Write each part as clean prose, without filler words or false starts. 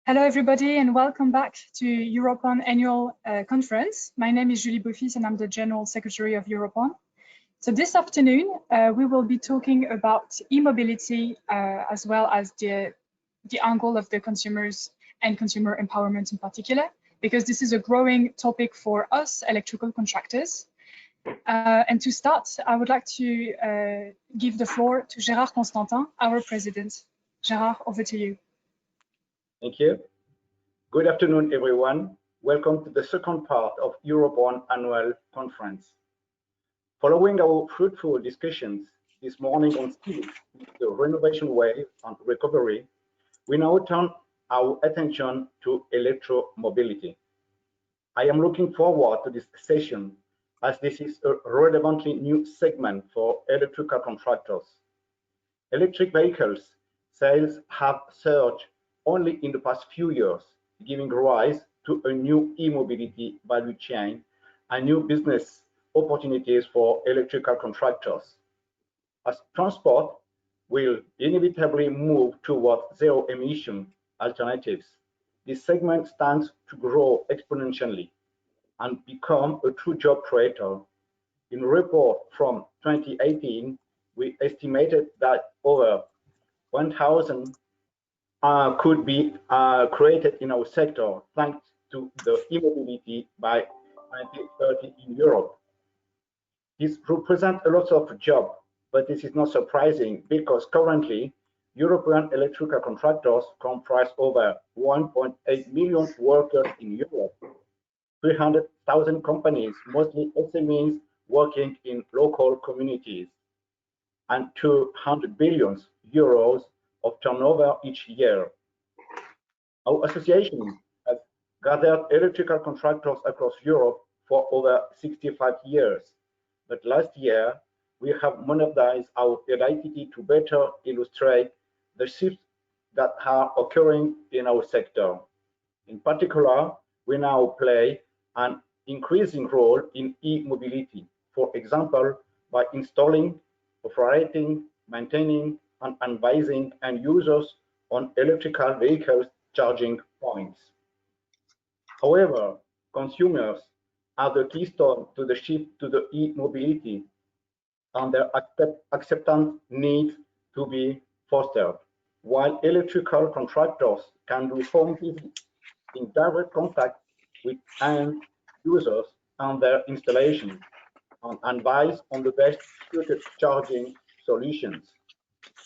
Hello, everybody, and welcome back to EuropeOn Annual Conference. My name is Julie Beaufils, and I'm the General Secretary of EuropeOn. So this afternoon, we will be talking about e-mobility as well as the angle of the consumers and consumer empowerment in particular, because this is a growing topic for us electrical contractors. And to start, I would like to give the floor to Gérard Constantin, our president. Gérard, over to you. Thank you. Good afternoon, everyone. Welcome to the second part of EuropeOn Annual Conference. Following our fruitful discussions this morning on skills, the renovation wave and recovery, we now turn our attention to electromobility. I am looking forward to this session as this is a relevantly new segment for electrical contractors. Electric vehicles sales have surged only in the past few years, giving rise to a new e-mobility value chain and new business opportunities for electrical contractors. As transport will inevitably move toward zero-emission alternatives, this segment stands to grow exponentially and become a true job creator. In a report from 2018, we estimated that over 1,000 could be created in our sector thanks to the e-mobility by 2030 in Europe. This represents a lot of jobs, but this is not surprising because currently European electrical contractors comprise over 1.8 million workers in Europe, 300,000 companies, mostly SMEs working in local communities, and 200 billion euros of turnover each year. Our association has gathered electrical contractors across Europe for over 65 years, but last year we have monetized our identity to better illustrate the shifts that are occurring in our sector. In particular, we now play an increasing role in e-mobility, for example, by installing, operating, maintaining, and advising end users on electrical vehicles charging points. However, consumers are the keystone to the shift to the e-mobility, and their acceptance needs to be fostered. While electrical contractors can do home visits in direct contact with end users and their installation, and advise on the best suited charging solutions.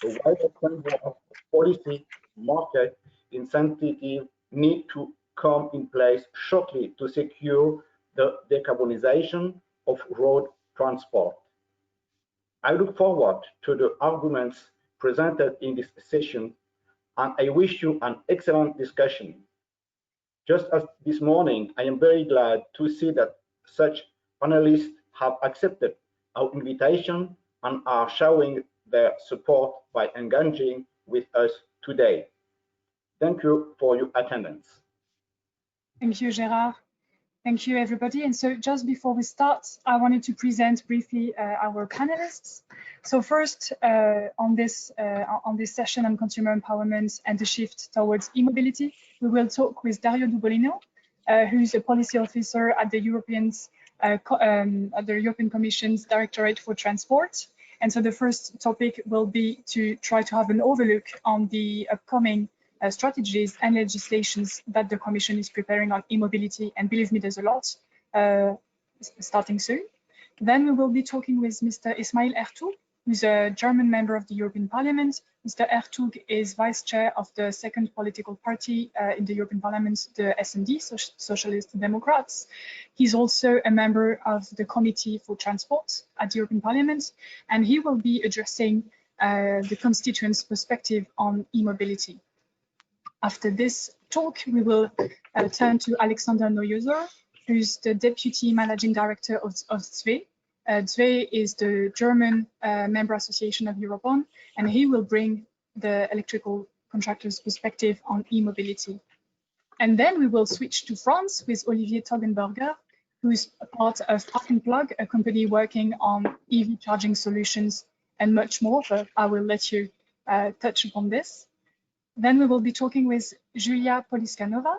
A wider framework of policy, market incentive need to come in place shortly to secure the decarbonization of road transport. I look forward to the arguments presented in this session, and I wish you an excellent discussion. Just as this morning, I am very glad to see that such panelists have accepted our invitation and are showing their support by engaging with us today. Thank you for your attendance. Thank you, Gérard. Thank you, everybody. And so just before we start, I wanted to present briefly our panelists. So first, on this session on consumer empowerment and the shift towards e-mobility, we will talk with Dario Dubolino, who's a policy officer at the European Commission's Directorate for Transport. And so the first topic will be to try to have an overlook on the upcoming strategies and legislations that the Commission is preparing on e-mobility. And believe me, there's a lot starting soon. Then we will be talking with Mr. Ismail Ertug, who's a German member of the European Parliament. Mr. Ertug is vice chair of the second political party in the European Parliament, the SD, Socialist Democrats. He's also a member of the Committee for Transport at the European Parliament, and he will be addressing the constituents' perspective on e-mobility. After this talk, we will turn to Alexander Neuhäuser, who's the Deputy Managing Director of ZVEH. ZVEH is the German member association of EuropeOn, and he will bring the electrical contractors' perspective on e-mobility. And then we will switch to France with Olivier Toggenburger, who's a part of Park and Plug, a company working on EV charging solutions and much more, but I will let you touch upon this. Then we will be talking with Julia Poliscanova.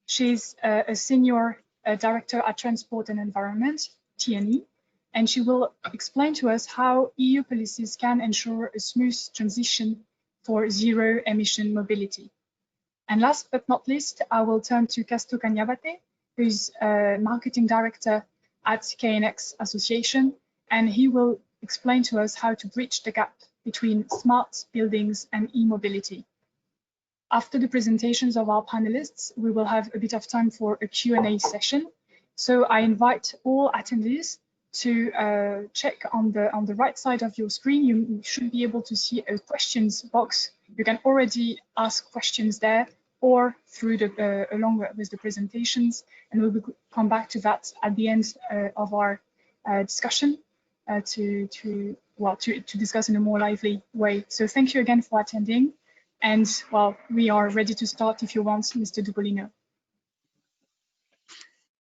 She's a senior director at Transport and Environment, TNE, and she will explain to us how EU policies can ensure a smooth transition for zero-emission mobility. And last but not least, I will turn to Casto Cagnabate, who's a marketing director at KNX Association, and he will explain to us how to bridge the gap between smart buildings and e-mobility. After the presentations of our panelists, we will have a bit of time for a Q&A session. So I invite all attendees to check on the right side of your screen. You should be able to see a questions box. You can already ask questions there or through the along with the presentations, and we will come back to that at the end of our discussion to discuss in a more lively way. So thank you again for attending, and well, we are ready to start if you want, Mr. Dubolino.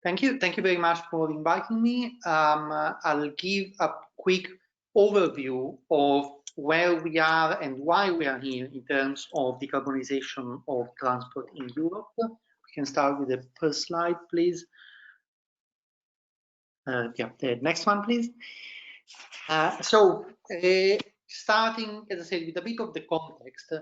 Thank you very much for inviting me. I'll give a quick overview of where we are and why we are here in terms of decarbonization of transport in Europe. We can start with the first slide, please. Yeah, the next one, please. Starting, as I said, with a bit of the context,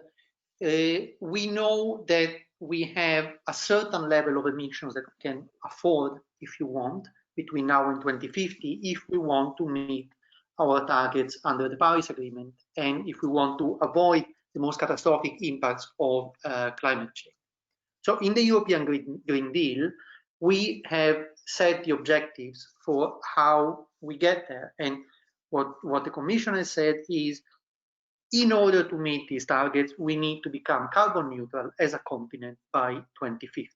we know that we have a certain level of emissions that we can afford, if you want, between now and 2050, if we want to meet our targets under the Paris Agreement, and if we want to avoid the most catastrophic impacts of climate change. So in the European Green Deal, we have set the objectives for how we get there. And what the Commission has said is, in order to meet these targets, we need to become carbon neutral as a continent by 2050.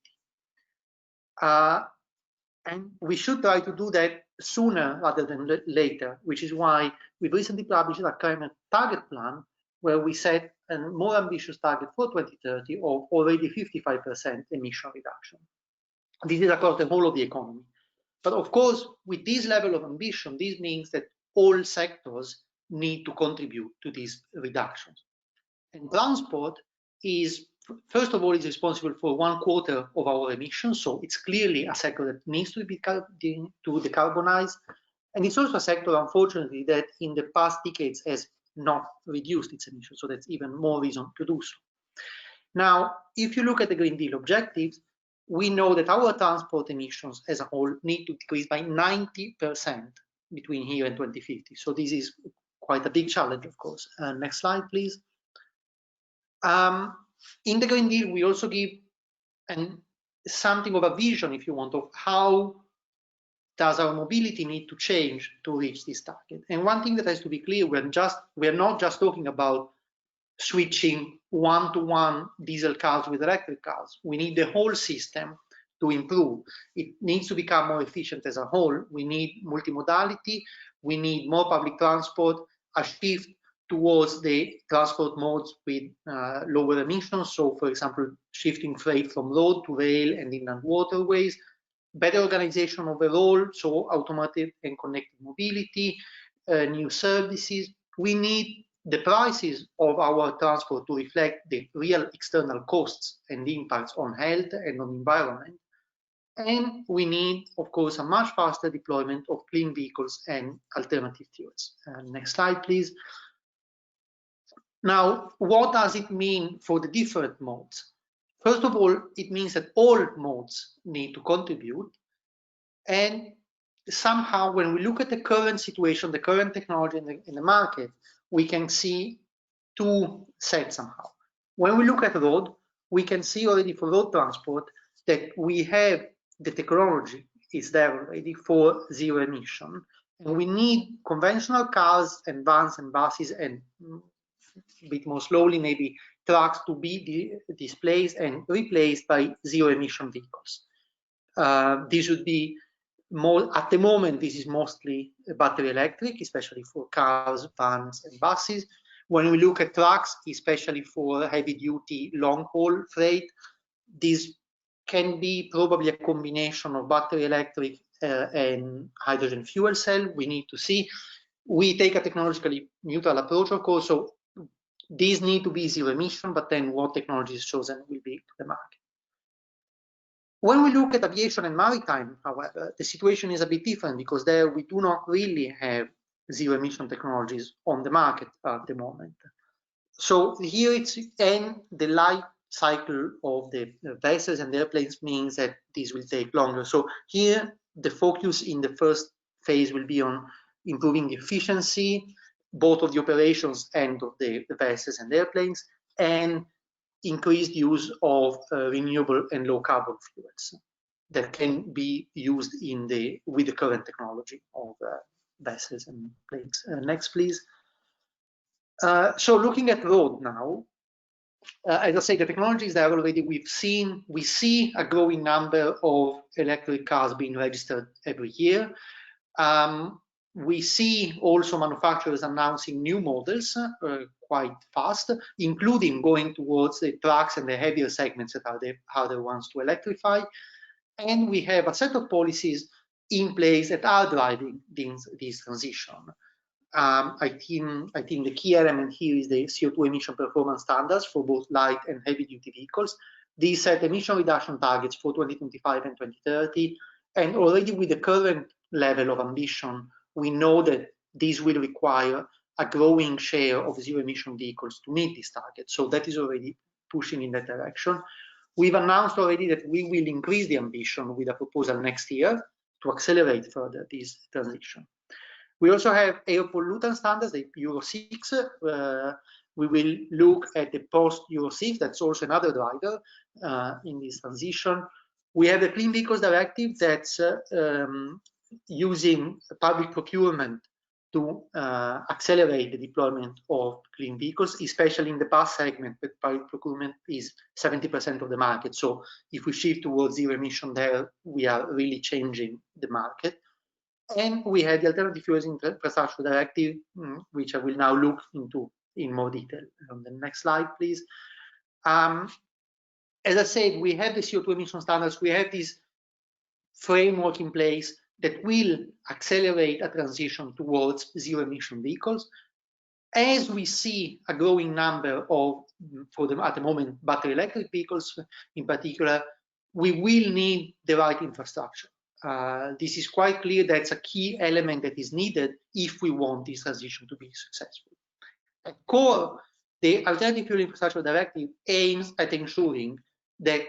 And we should try to do that sooner rather than later, which is why we recently published a climate target plan where we set a more ambitious target for 2030 of already 55% emission reduction. This is across the whole of the economy. But of course, with this level of ambition, this means that all sectors need to contribute to these reductions. And transport is, first of all, is responsible for 1/4 of our emissions, so it's clearly a sector that needs to be decarbonize. And it's also a sector, unfortunately, that in the past decades has not reduced its emissions, so that's even more reason to do so. Now, if you look at the Green Deal objectives, we know that our transport emissions as a whole need to decrease by 90% between here and 2050. So this is quite a big challenge, of course. Next slide, please. In the Green Deal, we also give something of a vision, if you want, of how does our mobility need to change to reach this target. And one thing that has to be clear, we're not just talking about switching one-to-one diesel cars with electric cars. We need the whole system to improve. It needs to become more efficient as a whole. We need multimodality. We need more public transport, a shift towards the transport modes with lower emissions. So, for example, shifting freight from road to rail and inland waterways, better organization overall, so automated and connected mobility, new services. We need the prices of our transport to reflect the real external costs and the impacts on health and on environment. And we need, of course, a much faster deployment of clean vehicles and alternative fuels. Next slide, please. Now, what does it mean for the different modes? First of all, it means that all modes need to contribute. And somehow, when we look at the current situation, the current technology in the market, we can see two sets somehow. When we look at road, we can see already for road transport that we have the technology is there already for zero emission. And we need conventional cars and vans and buses and a bit more slowly maybe trucks to be displaced and replaced by zero emission vehicles. This would be more, at the moment, this is mostly battery electric, especially for cars, vans and buses. When we look at trucks, especially for heavy duty long haul freight, this can be probably a combination of battery electric and hydrogen fuel cell. We need to see. We take a technologically neutral approach, of course, so these need to be zero emission, but then what technology is chosen will be the market. When we look at aviation and maritime, however, the situation is a bit different because there we do not really have zero emission technologies on the market at the moment. So here it's, and the life cycle of the vessels and airplanes means that this will take longer. So here the focus in the first phase will be on improving the efficiency, both of the operations and of the vessels and airplanes, and increased use of renewable and low carbon fuels that can be used with the current technology of vessels and planes. Next, please. So looking at road now, as I say, the technologies that already we see a growing number of electric cars being registered every year. We see also manufacturers announcing new models quite fast, including going towards the trucks and the heavier segments that are the harder ones to electrify. And we have a set of policies in place that are driving this transition. I think the key element here is the CO2 emission performance standards for both light and heavy duty vehicles. These set emission reduction targets for 2025 and 2030. And already with the current level of ambition, we know that this will require a growing share of zero emission vehicles to meet these targets. So that is already pushing in that direction. We've announced already that we will increase the ambition with a proposal next year to accelerate further this transition. We also have air pollutant standards, the Euro 6. We will look at the post Euro 6, that's also another driver in this transition. We have the Clean Vehicles Directive that's using public procurement to accelerate the deployment of clean vehicles, especially in the bus segment, where public procurement is 70% of the market. So if we shift towards zero emission there, we are really changing the market. And we have the Alternative Fuels Infrastructure Directive, which I will now look into in more detail. On the next slide, please. As I said, we have the CO2 emission standards. We have this framework in place that will accelerate a transition towards zero emission vehicles. As we see a growing number of, at the moment, battery electric vehicles in particular, we will need the right infrastructure. This is quite clear. That's a key element that is needed if we want this transition to be successful. At core, the Alternative Fuel Infrastructure Directive aims at ensuring that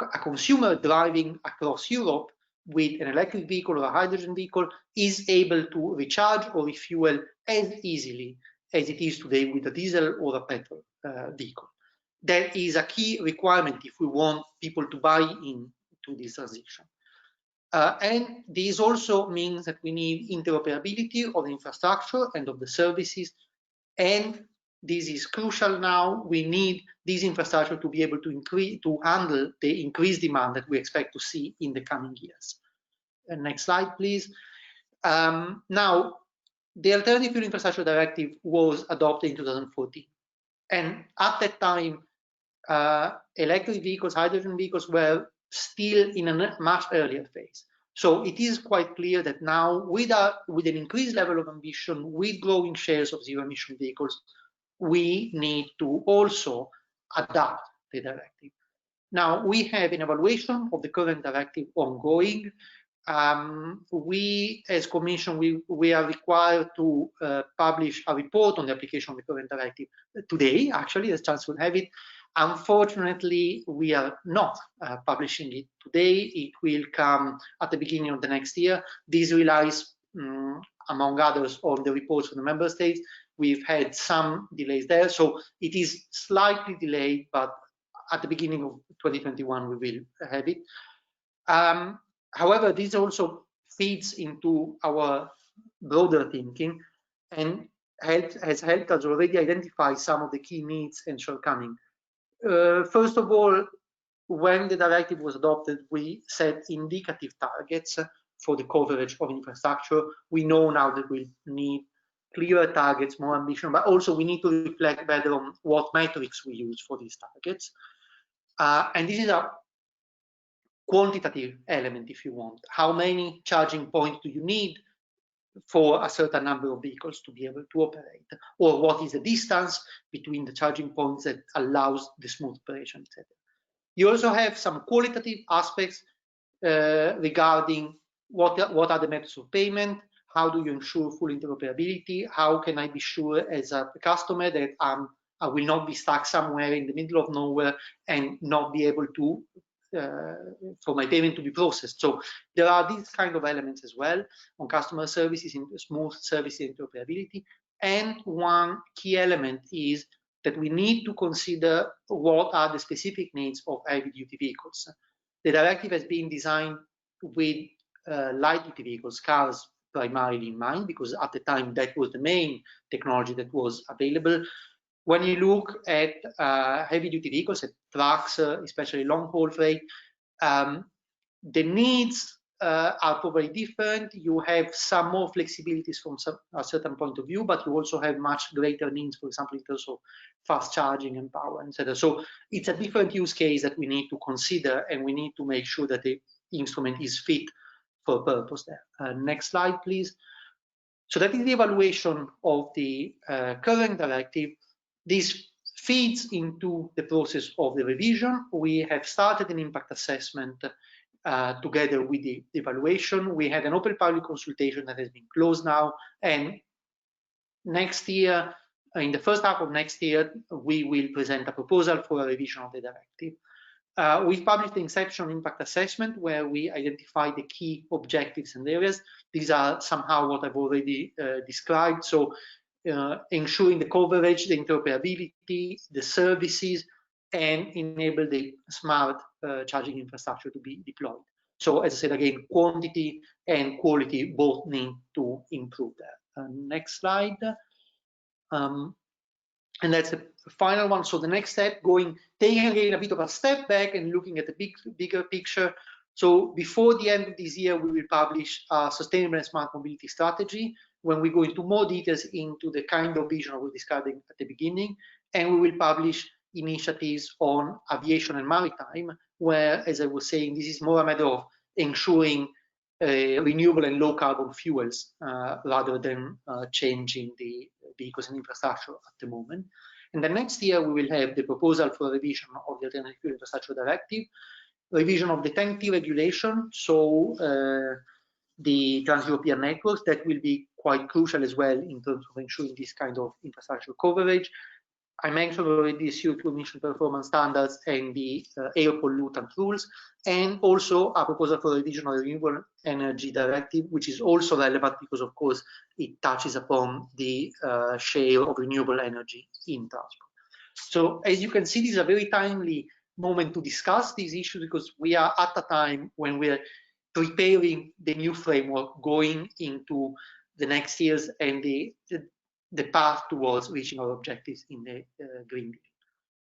a consumer driving across Europe with an electric vehicle or a hydrogen vehicle is able to recharge or refuel as easily as it is today with a diesel or a petrol vehicle. That is a key requirement if we want people to buy into this transition. And this also means that we need interoperability of the infrastructure and of the services. And this is crucial now. We need this infrastructure to be able to handle the increased demand that we expect to see in the coming years. Next slide, please. Now, the Alternative Fuel Infrastructure Directive was adopted in 2014. And at that time, electric vehicles, hydrogen vehicles were still in a much earlier phase. So it is quite clear that now, with an increased level of ambition, with growing shares of zero-emission vehicles, we need to also adapt the directive. Now, we have an evaluation of the current directive ongoing. We, as Commission, we are required to publish a report on the application of the current directive today. Actually, the chance will have it. Unfortunately, we are not publishing it today. It will come at the beginning of the next year. This relies, among others, on the reports from the member states. We've had some delays there, so it is slightly delayed, but at the beginning of 2021, we will have it. However, this also feeds into our broader thinking and has helped us already identify some of the key needs and shortcomings. First of all, when the directive was adopted, we set indicative targets for the coverage of infrastructure. We know now that we need clearer targets, more ambition, but also we need to reflect better on what metrics we use for these targets. And this is a quantitative element, if you want. How many charging points do you need for a certain number of vehicles to be able to operate? Or what is the distance between the charging points that allows the smooth operation, etc. You also have some qualitative aspects regarding what are the methods of payment, how do you ensure full interoperability, how can I be sure as a customer that I will not be stuck somewhere in the middle of nowhere and not be able to for my payment to be processed. So there are these kind of elements as well on customer services, in smooth service interoperability. And one key element is that we need to consider what are the specific needs of heavy-duty vehicles. The directive has been designed with light-duty vehicles, cars primarily in mind, because at the time that was the main technology that was available. When you look at heavy-duty vehicles, at trucks, especially long-haul freight, the needs are probably different. You have some more flexibilities from a certain point of view, but you also have much greater needs, for example, in terms of fast charging and power, etc. So it's a different use case that we need to consider, and we need to make sure that the instrument is fit for purpose there. Next slide, please. So that is the evaluation of the current directive. This feeds into the process of the revision. We have started an impact assessment together with the evaluation. We had an open public consultation that has been closed now, and next year, in the first half of next year, we will present a proposal for a revision of the directive. We've published the Inception Impact Assessment, where we identify the key objectives and areas. These are somehow what I've already described. So ensuring the coverage, the interoperability, the services, and enable the smart charging infrastructure to be deployed. So as I said again, quantity and quality both need to improve there. Next slide. And that's the final one. So the next step, taking again a bit of a step back and looking at the bigger picture. So before the end of this year, we will publish a sustainable and smart mobility strategy, when we go into more details into the kind of vision I was describing at the beginning, and we will publish initiatives on aviation and maritime, where, as I was saying, this is more a matter of ensuring renewable and low carbon fuels rather than changing the vehicles and infrastructure at the moment. And the next year, we will have the proposal for revision of the Alternative Fuel Infrastructure Directive, revision of the TEN-T regulation, so the Trans-European networks, that will be quite crucial as well in terms of ensuring this kind of infrastructure coverage. I mentioned already the CO2 emission performance standards and the air pollutant rules, and also a proposal for revision of the Renewable Energy Directive, which is also relevant because, of course, it touches upon the share of renewable energy in transport. So, as you can see, this is a very timely moment to discuss these issues, because we are at a time when we're preparing the new framework going into the next years and the path towards reaching our objectives in the Green Deal.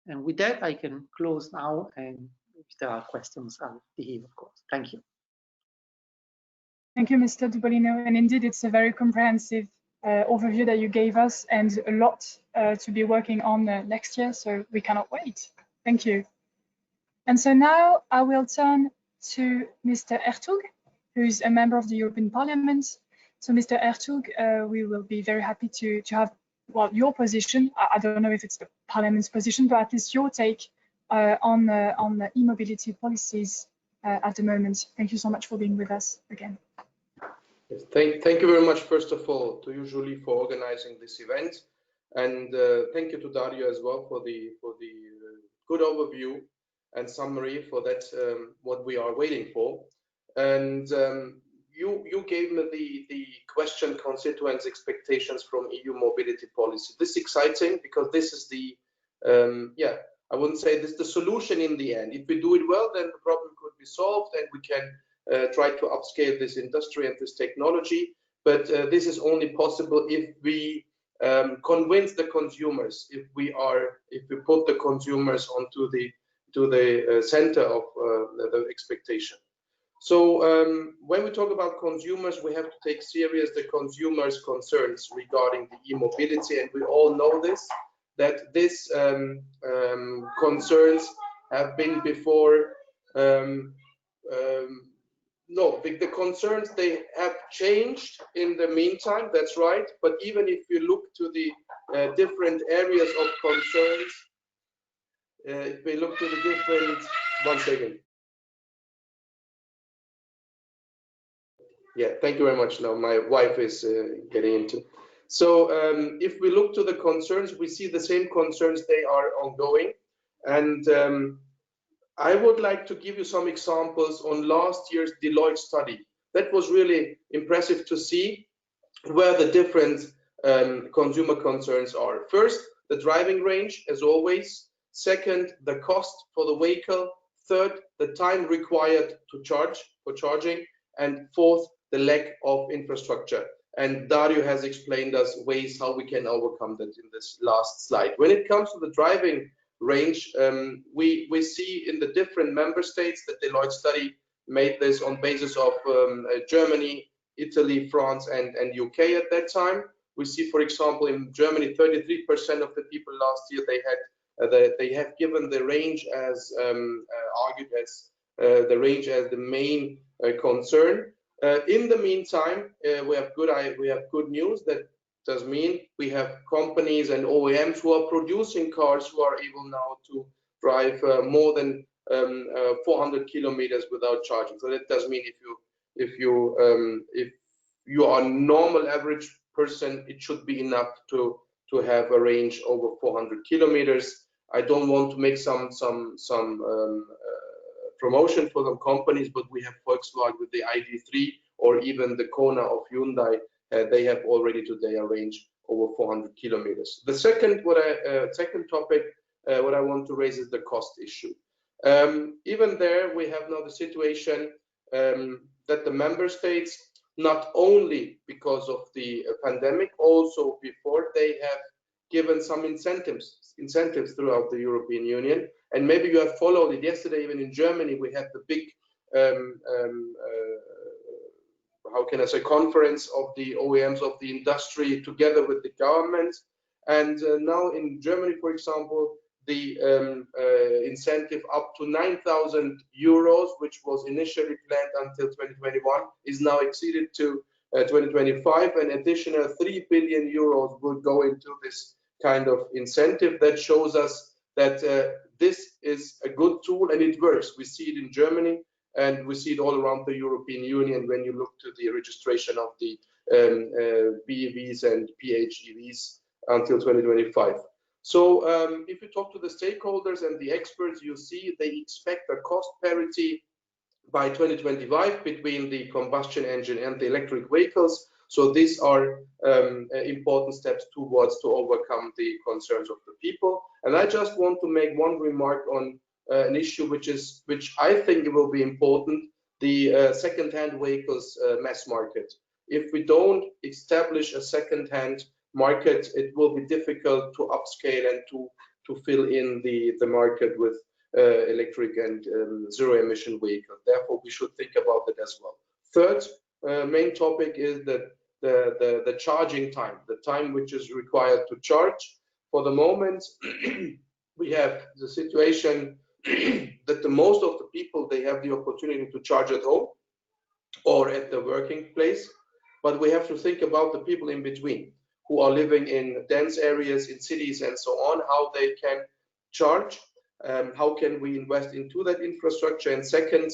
And with that, I can close now, and if there are questions, I'll be here, of course. Thank you. Thank you, Mr. Dubolino. And indeed, it's a very comprehensive overview that you gave us, and a lot to be working on next year, so we cannot wait. Thank you. And so now I will turn to Mr. Ertug, who's a member of the European Parliament. So, Mr. Ertug, we will be very happy to have, well, your position. I don't know if it's the Parliament's position, but at least your take on the e-mobility policies at the moment. Thank you so much for being with us again. Yes, thank you very much, first of all, to Usually for organizing this event, and thank you to Dario as well for the good overview and summary for that, what we are waiting for. And you gave me the question, constituents' expectations from EU mobility policy. This is exciting because this is the yeah, I wouldn't say this is the solution in the end. If we do it well, then the problem could be solved, and we can try to upscale this industry and this technology. But this is only possible if we convince the consumers, if we put the consumers onto the center of the expectation. So when we talk about consumers, we have to take serious the consumers' concerns regarding the e-mobility, and we all know this, that this concerns have been before. No, the concerns, they have changed in the meantime, that's right. But even if you look to the different areas of concerns, if we look to the different 1 second. Yeah, thank you very much. Now my wife is getting into. So if we look to the concerns, we see the same concerns, they are ongoing. And I would like to give you some examples on last year's Deloitte study. That was really impressive to see where the different consumer concerns are. First, the driving range, as always. Second, the cost for the vehicle. Third, the time required to charge for charging. And fourth, the lack of infrastructure. And Dario has explained us ways how we can overcome that in this last slide. When it comes to the driving range, we see in the different member states that the Deloitte study made this on basis of Germany, Italy, France, and UK at that time. We see, for example, in Germany, 33% of the people last year they have given the range as argued as the range as the main concern. In the meantime, we have good news. That does mean we have companies and OEMs who are producing cars who are able now to drive more than 400 kilometers without charging. So that does mean if you are a normal average person, it should be enough to have a range over 400 kilometers. I don't want to make some promotion for the companies, but we have Volkswagen with the ID3 or even the Kona of Hyundai. They have already today a range over 400 kilometers. The second topic what I want to raise is the cost issue. Even there, we have now the situation that the member states, not only because of the pandemic, also before, they have given some incentives throughout the European Union. And maybe you have followed it yesterday. Even in Germany, we had the big how can I say, conference of the OEMs of the industry together with the government. And now in Germany, for example, the incentive up to 9,000 euros, which was initially planned until 2021, is now exceeded to 2025. An additional 3 billion euros will go into this kind of incentive. That shows us that this is a good tool and it works. We see it in Germany and we see it all around the European Union when you look to the registration of the BEVs and PHEVs until 2025. So if you talk to the stakeholders and the experts, you see they expect a cost parity by 2025 between the combustion engine and the electric vehicles. So these are important steps towards to overcome the concerns of the people. And I just want to make one remark on an issue which I think will be important: the second-hand vehicles mass market. If we don't establish a second-hand market, it will be difficult to upscale and to fill in the market with electric and zero-emission vehicles. Therefore, we should think about it as well. Third main topic is that the charging time, the time which is required to charge. For the moment, we have the situation that the most of the people, they have the opportunity to charge at home or at the working place, but we have to think about the people in between who are living in dense areas, in cities and so on, how they can charge, how can we invest into that infrastructure. And second,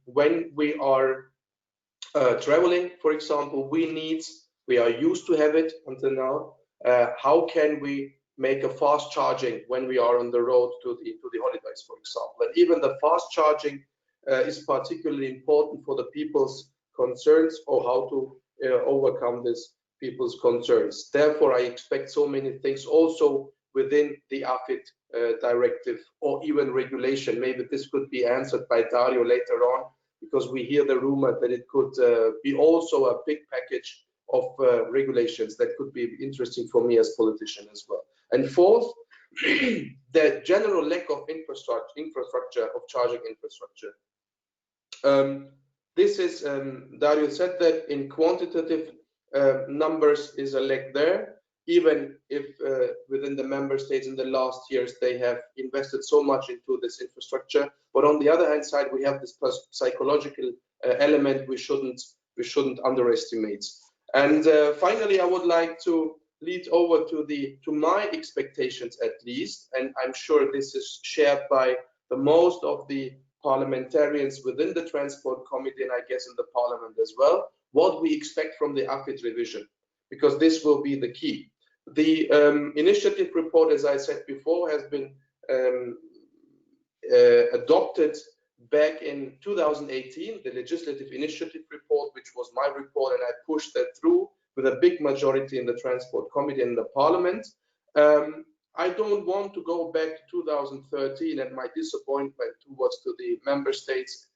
when we are traveling, for example, we are used to have it until now, how can we make a fast charging when we are on the road to the holidays, for example. And even the fast charging is particularly important for the people's concerns, or how to overcome this people's concerns. Therefore, I expect so many things also within the AFID directive or even regulation. Maybe this could be answered by Dario later on, because we hear the rumor that it could be also a big package of regulations that could be interesting for me as politician as well. And fourth, the general lack of infrastructure of charging infrastructure. This is, Dario said that in quantitative numbers is a lack there, even if within the member states in the last years they have invested so much into this infrastructure. But on the other hand side, we have this psychological element we shouldn't underestimate. And finally, I would like to lead over to my expectations, at least, and I'm sure this is shared by the most of the parliamentarians within the Transport Committee, and I guess in the Parliament as well, what we expect from the AFID revision, because this will be the key. The initiative report, as I said before, has been adopted back in 2018, the legislative initiative report, which was my report, and I pushed that through with a big majority in the Transport Committee and the Parliament. I don't want to go back to 2013 and my disappointment towards to the member states,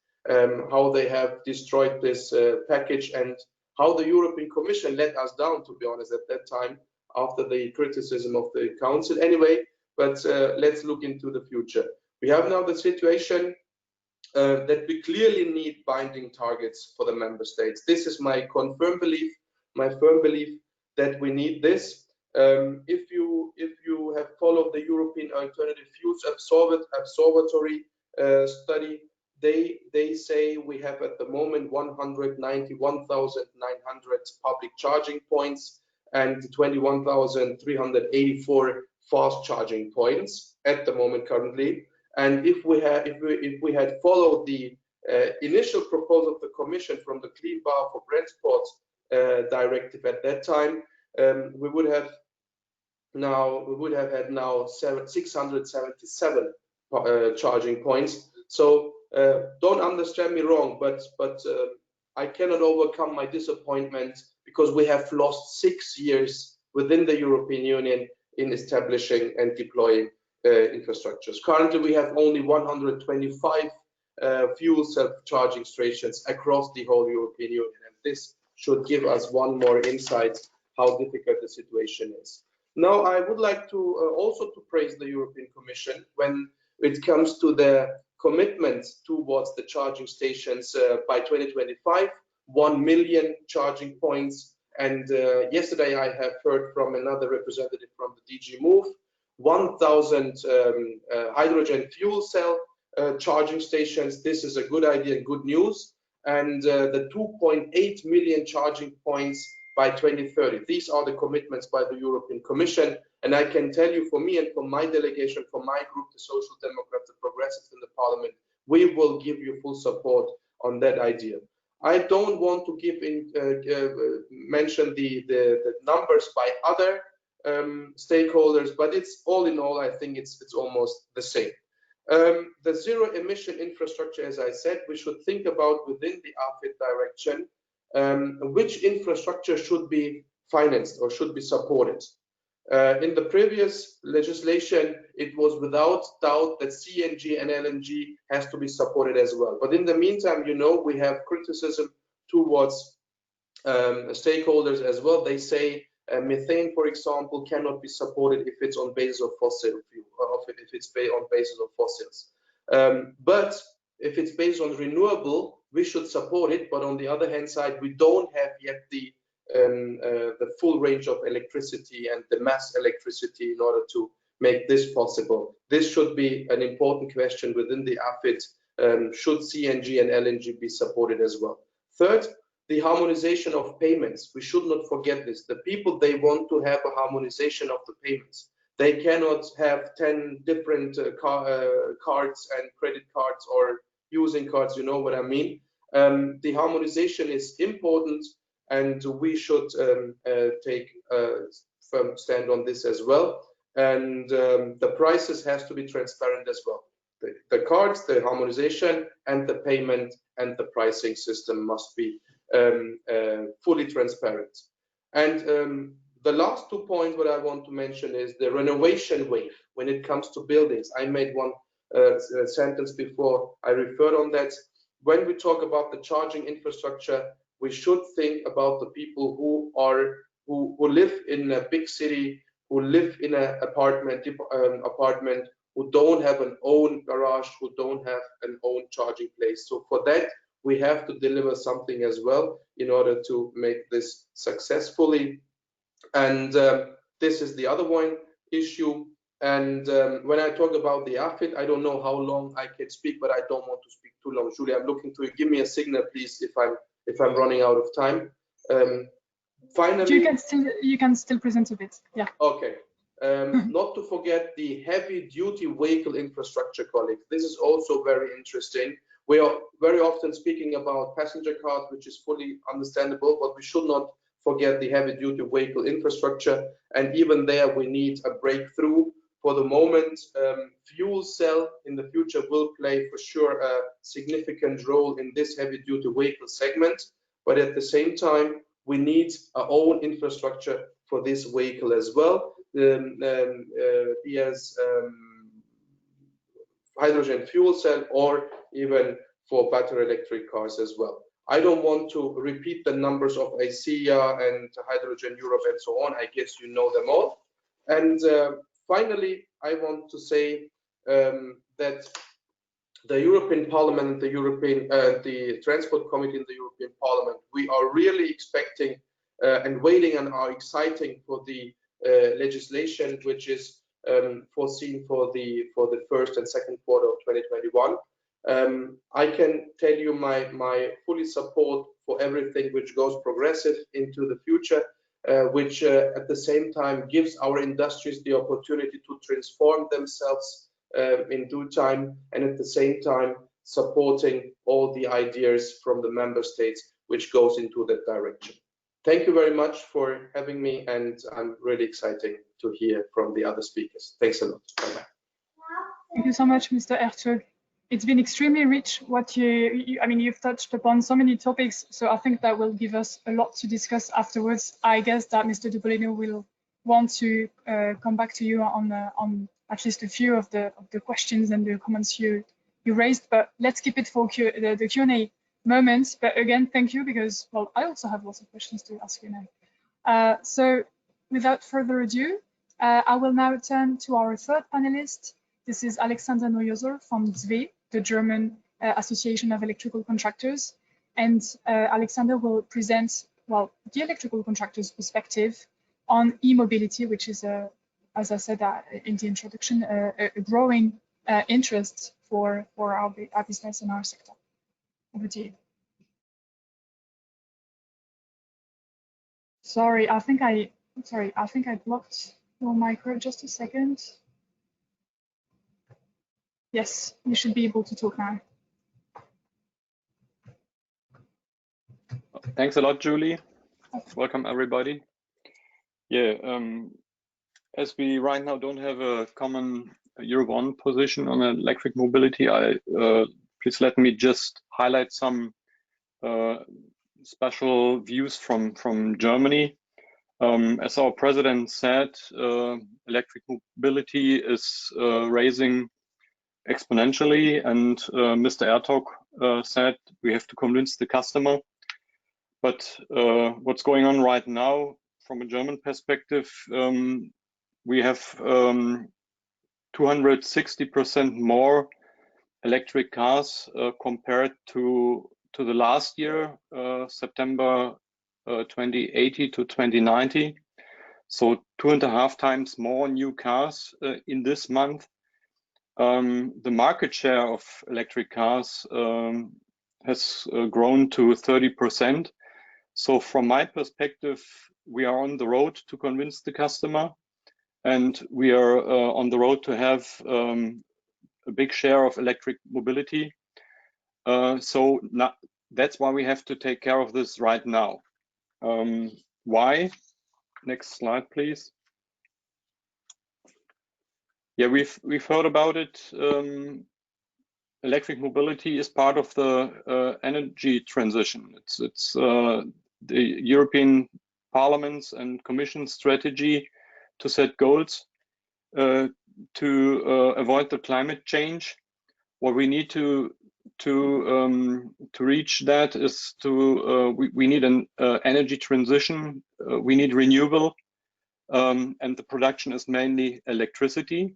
how they have destroyed this package and how the European Commission let us down, to be honest, at that time, after the criticism of the Council. Anyway, but let's look into the future. We have now the situation that we clearly need binding targets for the member states. This is my firm belief that we need this. If you have followed the European Alternative Fuels Observatory study, they say we have at the moment 191,900 public charging points and 21,384 fast charging points at the moment currently. And if we had followed the initial proposal of the Commission from the Clean Power for Transport directive at that time, we would have had now 677 charging points. So don't understand me wrong, but I cannot overcome my disappointment because we have lost 6 years within the European Union in establishing and deploying infrastructures. Currently, we have only 125 fuel self-charging stations across the whole European Union, and this should give us one more insight how difficult the situation is. Now, I would like to also to praise the European Commission when it comes to their commitment towards the charging stations by 2025, 1 million charging points. And yesterday I have heard from another representative from the DG Move, 1,000 hydrogen fuel cell charging stations. This is a good idea and good news. And the 2.8 million charging points by 2030. These are the commitments by the European Commission. And I can tell you, for me and for my delegation, for my group, the Social Democrats, the Progressives in the Parliament, we will give you full support on that idea. I don't want to mention the numbers by other stakeholders, but it's all in all, I think it's almost the same. The zero emission infrastructure, as I said, we should think about within the AFID direction, which infrastructure should be financed or should be supported. In the previous legislation, it was without doubt that CNG and LNG has to be supported as well. But in the meantime, you know, we have criticism towards stakeholders as well. They say methane, for example, cannot be supported if it's on basis of fossil fuel, or if it's on basis of fossils. But if it's based on renewable, we should support it. But on the other hand side, we don't have yet the full range of electricity and the mass electricity in order to make this possible. This should be an important question within the AFID. Should CNG and LNG be supported as well? Third, the harmonization of payments. We should not forget this. The people, they want to have a harmonization of the payments. They cannot have 10 different cards and credit cards or using cards, you know what I mean. The harmonization is important, and we should take a firm stand on this as well. And the prices has to be transparent as well. The cards, the harmonization, and the payment and the pricing system must be fully transparent. And the last 2 points what I want to mention is the renovation wave when it comes to buildings. I made one sentence before I referred on that. When we talk about the charging infrastructure, we should think about the people who live in a big city, who live in an apartment, who don't have an own garage, who don't have an own charging place. So for that, we have to deliver something as well in order to make this successfully. And this is the other one issue. And when I talk about the AFID, I don't know how long I can speak, but I don't want to speak too long. Julie, I'm looking to you. Give me a signal, please, if I'm running out of time. Finally, you can still present a bit. Yeah. Okay. Not to forget the heavy-duty vehicle infrastructure, colleagues. This is also very interesting. We are very often speaking about passenger cars, which is fully understandable, but we should not forget the heavy-duty vehicle infrastructure. And even there, we need a breakthrough. For the moment, fuel cell in the future will play for sure a significant role in this heavy-duty vehicle segment. But at the same time, we need our own infrastructure for this vehicle as well. Be as hydrogen fuel cell or even for battery electric cars as well. I don't want to repeat the numbers of ACEA and Hydrogen Europe and so on. I guess you know them all. And finally, I want to say that the European Parliament and the Transport Committee in the European Parliament, we are really expecting and waiting and are exciting for the legislation which is foreseen for the first and second quarter of 2021. I can tell you my fully support for everything which goes progressive into the future, which at the same time gives our industries the opportunity to transform themselves in due time, and at the same time supporting all the ideas from the member states which goes into that direction. Thank you very much for having me, and I'm really excited to hear from the other speakers. Thanks a lot. Bye-bye. Thank you so much, Mr. Ertug. It's been extremely rich. I mean, you've touched upon so many topics, so I think that will give us a lot to discuss afterwards. I guess that Mr. Dubolino will want to come back to you on at least a few of the questions and the comments you raised, but let's keep it for the Q&A moment. But again, thank you, because, well, I also have lots of questions to ask you now. So without further ado, I will now turn to our third panelist. This is Alexander Neuhäuser from ZVEH, the German Association of Electrical Contractors. And Alexander will present, well, the electrical contractors' perspective on e-mobility, which is, as I said in the introduction, a growing interest for our business and our sector. Over to you. Sorry, I think I blocked your micro. Just a second. Yes, you should be able to talk now. Thanks a lot, Julie. Welcome, everybody. Yeah, as we right now don't have a common EuropeOn position on electric mobility, please let me just highlight some special views from Germany. As our president said, electric mobility is raising exponentially, and Mr. Ertug said we have to convince the customer. But what's going on right now from a German perspective, we have 260% more electric cars compared to the last year, September 2080 to 2090. So 2.5 times more new cars in this month. The market share of electric cars has grown to 30%. So from my perspective, we are on the road to convince the customer, and we are on the road to have a big share of electric mobility. So that's why we have to take care of this right now. Why? Next slide, please. Yeah, we've heard about it. Electric mobility is part of the energy transition. It's the European Parliament's and Commission strategy to set goals to avoid the climate change. What we need to reach that is we need an energy transition. We need renewable, and the production is mainly electricity.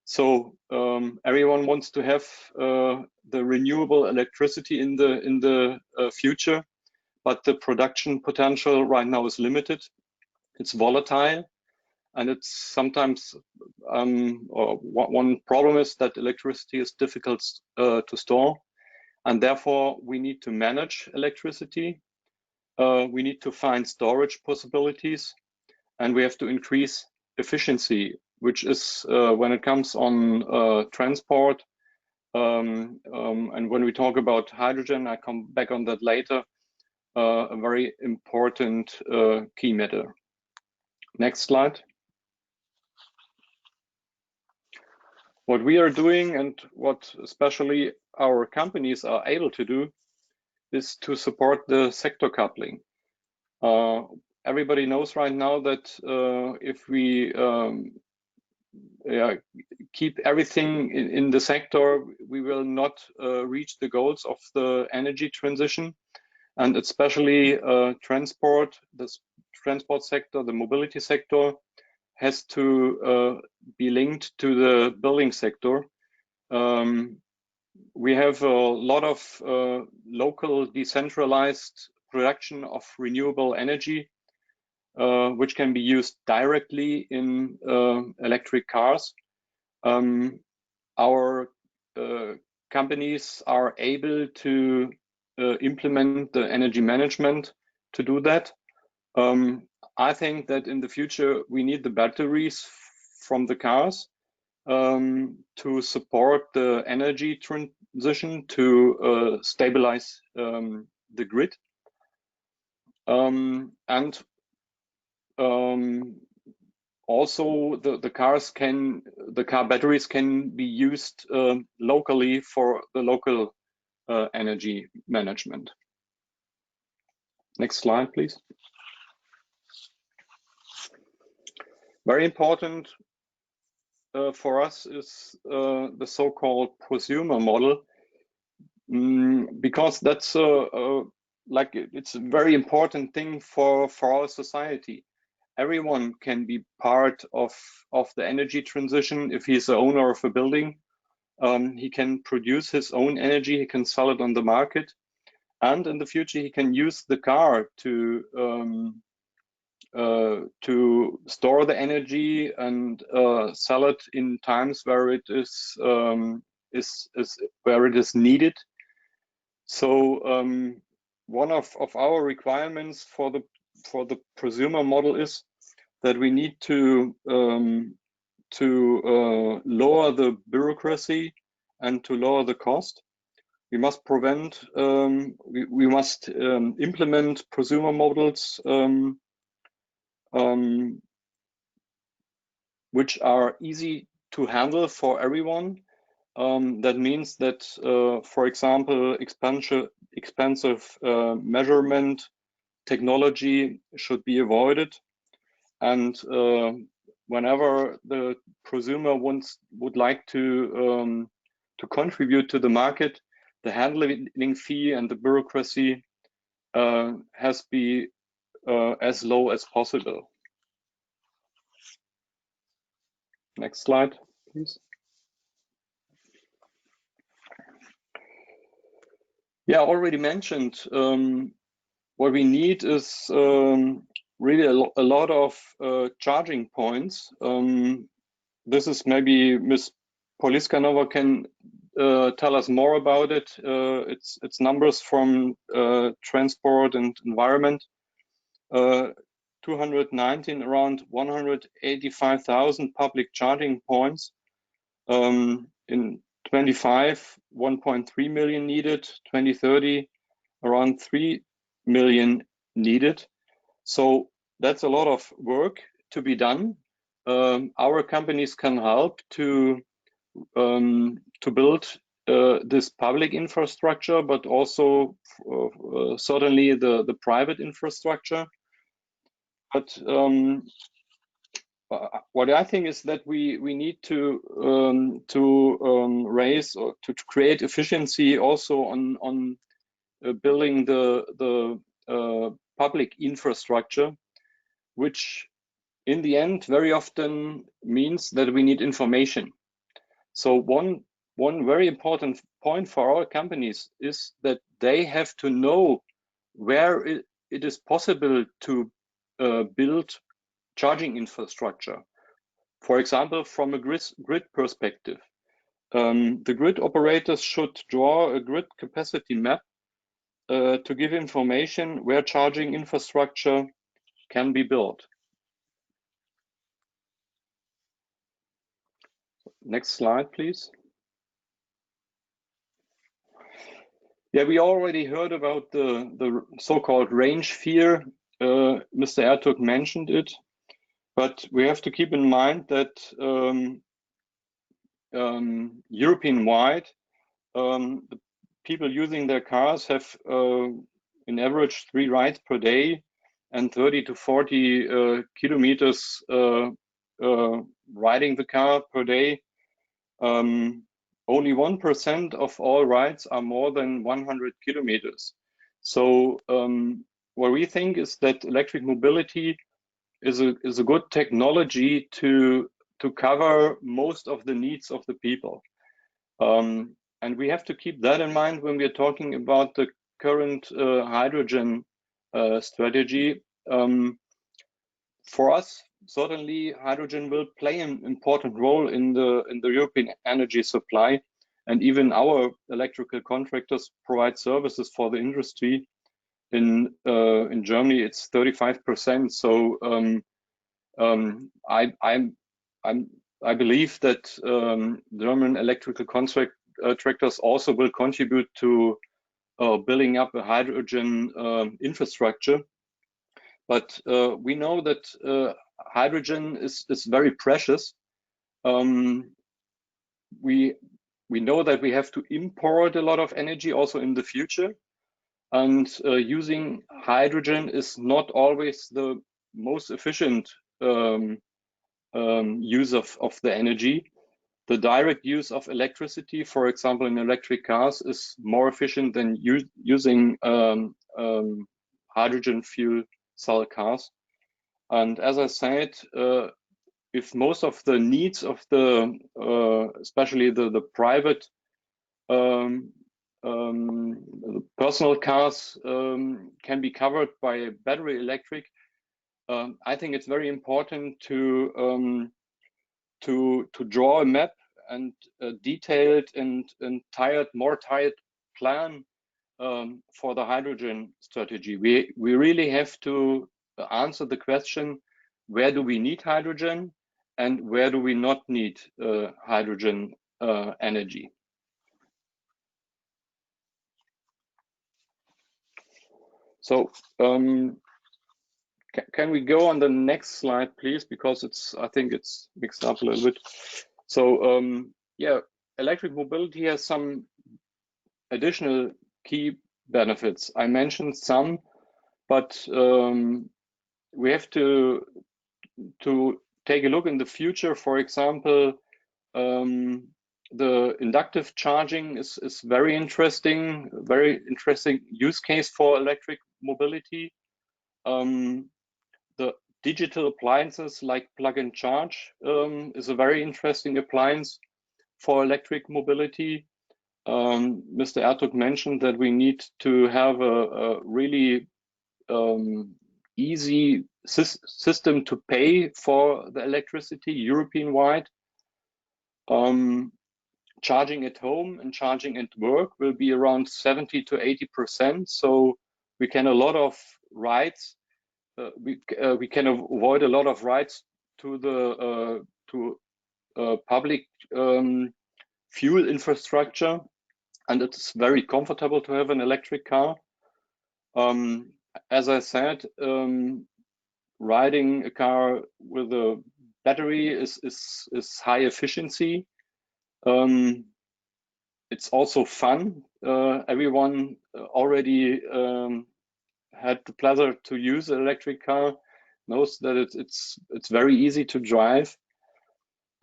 So everyone wants to have the renewable electricity in the future, but the production potential right now is limited. It's volatile, and it's sometimes one problem is that electricity is difficult to store, and therefore we need to manage electricity. We need to find storage possibilities, and we have to increase efficiency, which is when it comes on transport, and when we talk about hydrogen, I come back on that later, a very important key matter. Next slide. What we are doing and what especially our companies are able to do is to support the sector coupling. Everybody knows right now that if we keep everything in the sector, we will not reach the goals of the energy transition, and especially transport, the transport sector, the mobility sector has to be linked to the building sector. We have a lot of local decentralized production of renewable energy, which can be used directly in electric cars. Our companies are able to implement the energy management to do that. I think that in the future we need the batteries from the cars to support the energy transition to stabilize the grid. And also the car batteries can be used locally for the local energy management. Next slide, please. Very important for us is the so-called prosumer model, because that's like it's a very important thing for our society. Everyone can be part of the energy transition. If he's the owner of a building, he can produce his own energy, he can sell it on the market, and in the future he can use the car to store the energy and sell it in times where it is where it is needed. So one of our requirements for the prosumer model is that we need to lower the bureaucracy and to lower the cost. We must prevent, we must implement prosumer models which are easy to handle for everyone. That means that, for example, expensive measurement technology should be avoided, and whenever the prosumer would like to contribute to the market, the handling fee and the bureaucracy has to be as low as possible. Next slide, please. Yeah, already mentioned, what we need is really a lot of charging points. This is maybe Ms. Poliscanova can tell us more about it. It's numbers from transport and environment. 219, around 185,000 public charging points. In 25, 1.3 million needed. 2030, around 3 million needed. So that's a lot of work to be done. Our companies can help to build this public infrastructure, but also certainly the private infrastructure. But what I think is that we need to raise or to create efficiency also on building the public infrastructure, which in the end very often means that we need information. So one very important point for our companies is that they have to know where it is possible to build charging infrastructure. For example, from a grid perspective, the grid operators should draw a grid capacity map to give information where charging infrastructure can be built. Next slide, please. Yeah, we already heard about the so-called range fear. Mr. Ertug mentioned it, but we have to keep in mind that European-wide, the people using their cars have in average 3 rides per day and 30 to 40 kilometers riding the car per day. Only 1% of all rides are more than 100 kilometers. So what we think is that electric mobility is a good technology to cover most of the needs of the people. And we have to keep that in mind when we are talking about the current hydrogen strategy. For us, certainly hydrogen will play an important role in the European energy supply, and even our electrical contractors provide services for the industry. In Germany, it's 35%. So I believe that German electrical contractors also will contribute to building up a hydrogen infrastructure. But we know that hydrogen is very precious. We know that we have to import a lot of energy also in the future, and using hydrogen is not always the most efficient use of the energy. The direct use of electricity, for example, in electric cars, is more efficient than using hydrogen fuel cell cars. And as I said, if most of the needs of the, especially the private personal cars can be covered by battery electric, I think it's very important to draw a map and a detailed and more tired plan for the hydrogen strategy. We really have to answer the question, where do we need hydrogen and where do we not need hydrogen energy? So can we go on the next slide, please? Because I think it's mixed up a little bit. So yeah, electric mobility has some additional key benefits. I mentioned some, but we have to take a look in the future. For example, the inductive charging is very interesting use case for electric mobility. The digital appliances like plug and charge is a very interesting appliance for electric mobility. Mr. Ertug mentioned that we need to have a really easy system to pay for the electricity European-wide. Charging at home and charging at work will be around 70 to 80%. So we can avoid a lot of rides to the public fuel infrastructure, and it's very comfortable to have an electric car. As I said, riding a car with a battery is high efficiency. It's also fun. Everyone already had the pleasure to use an electric car, knows that it's very easy to drive,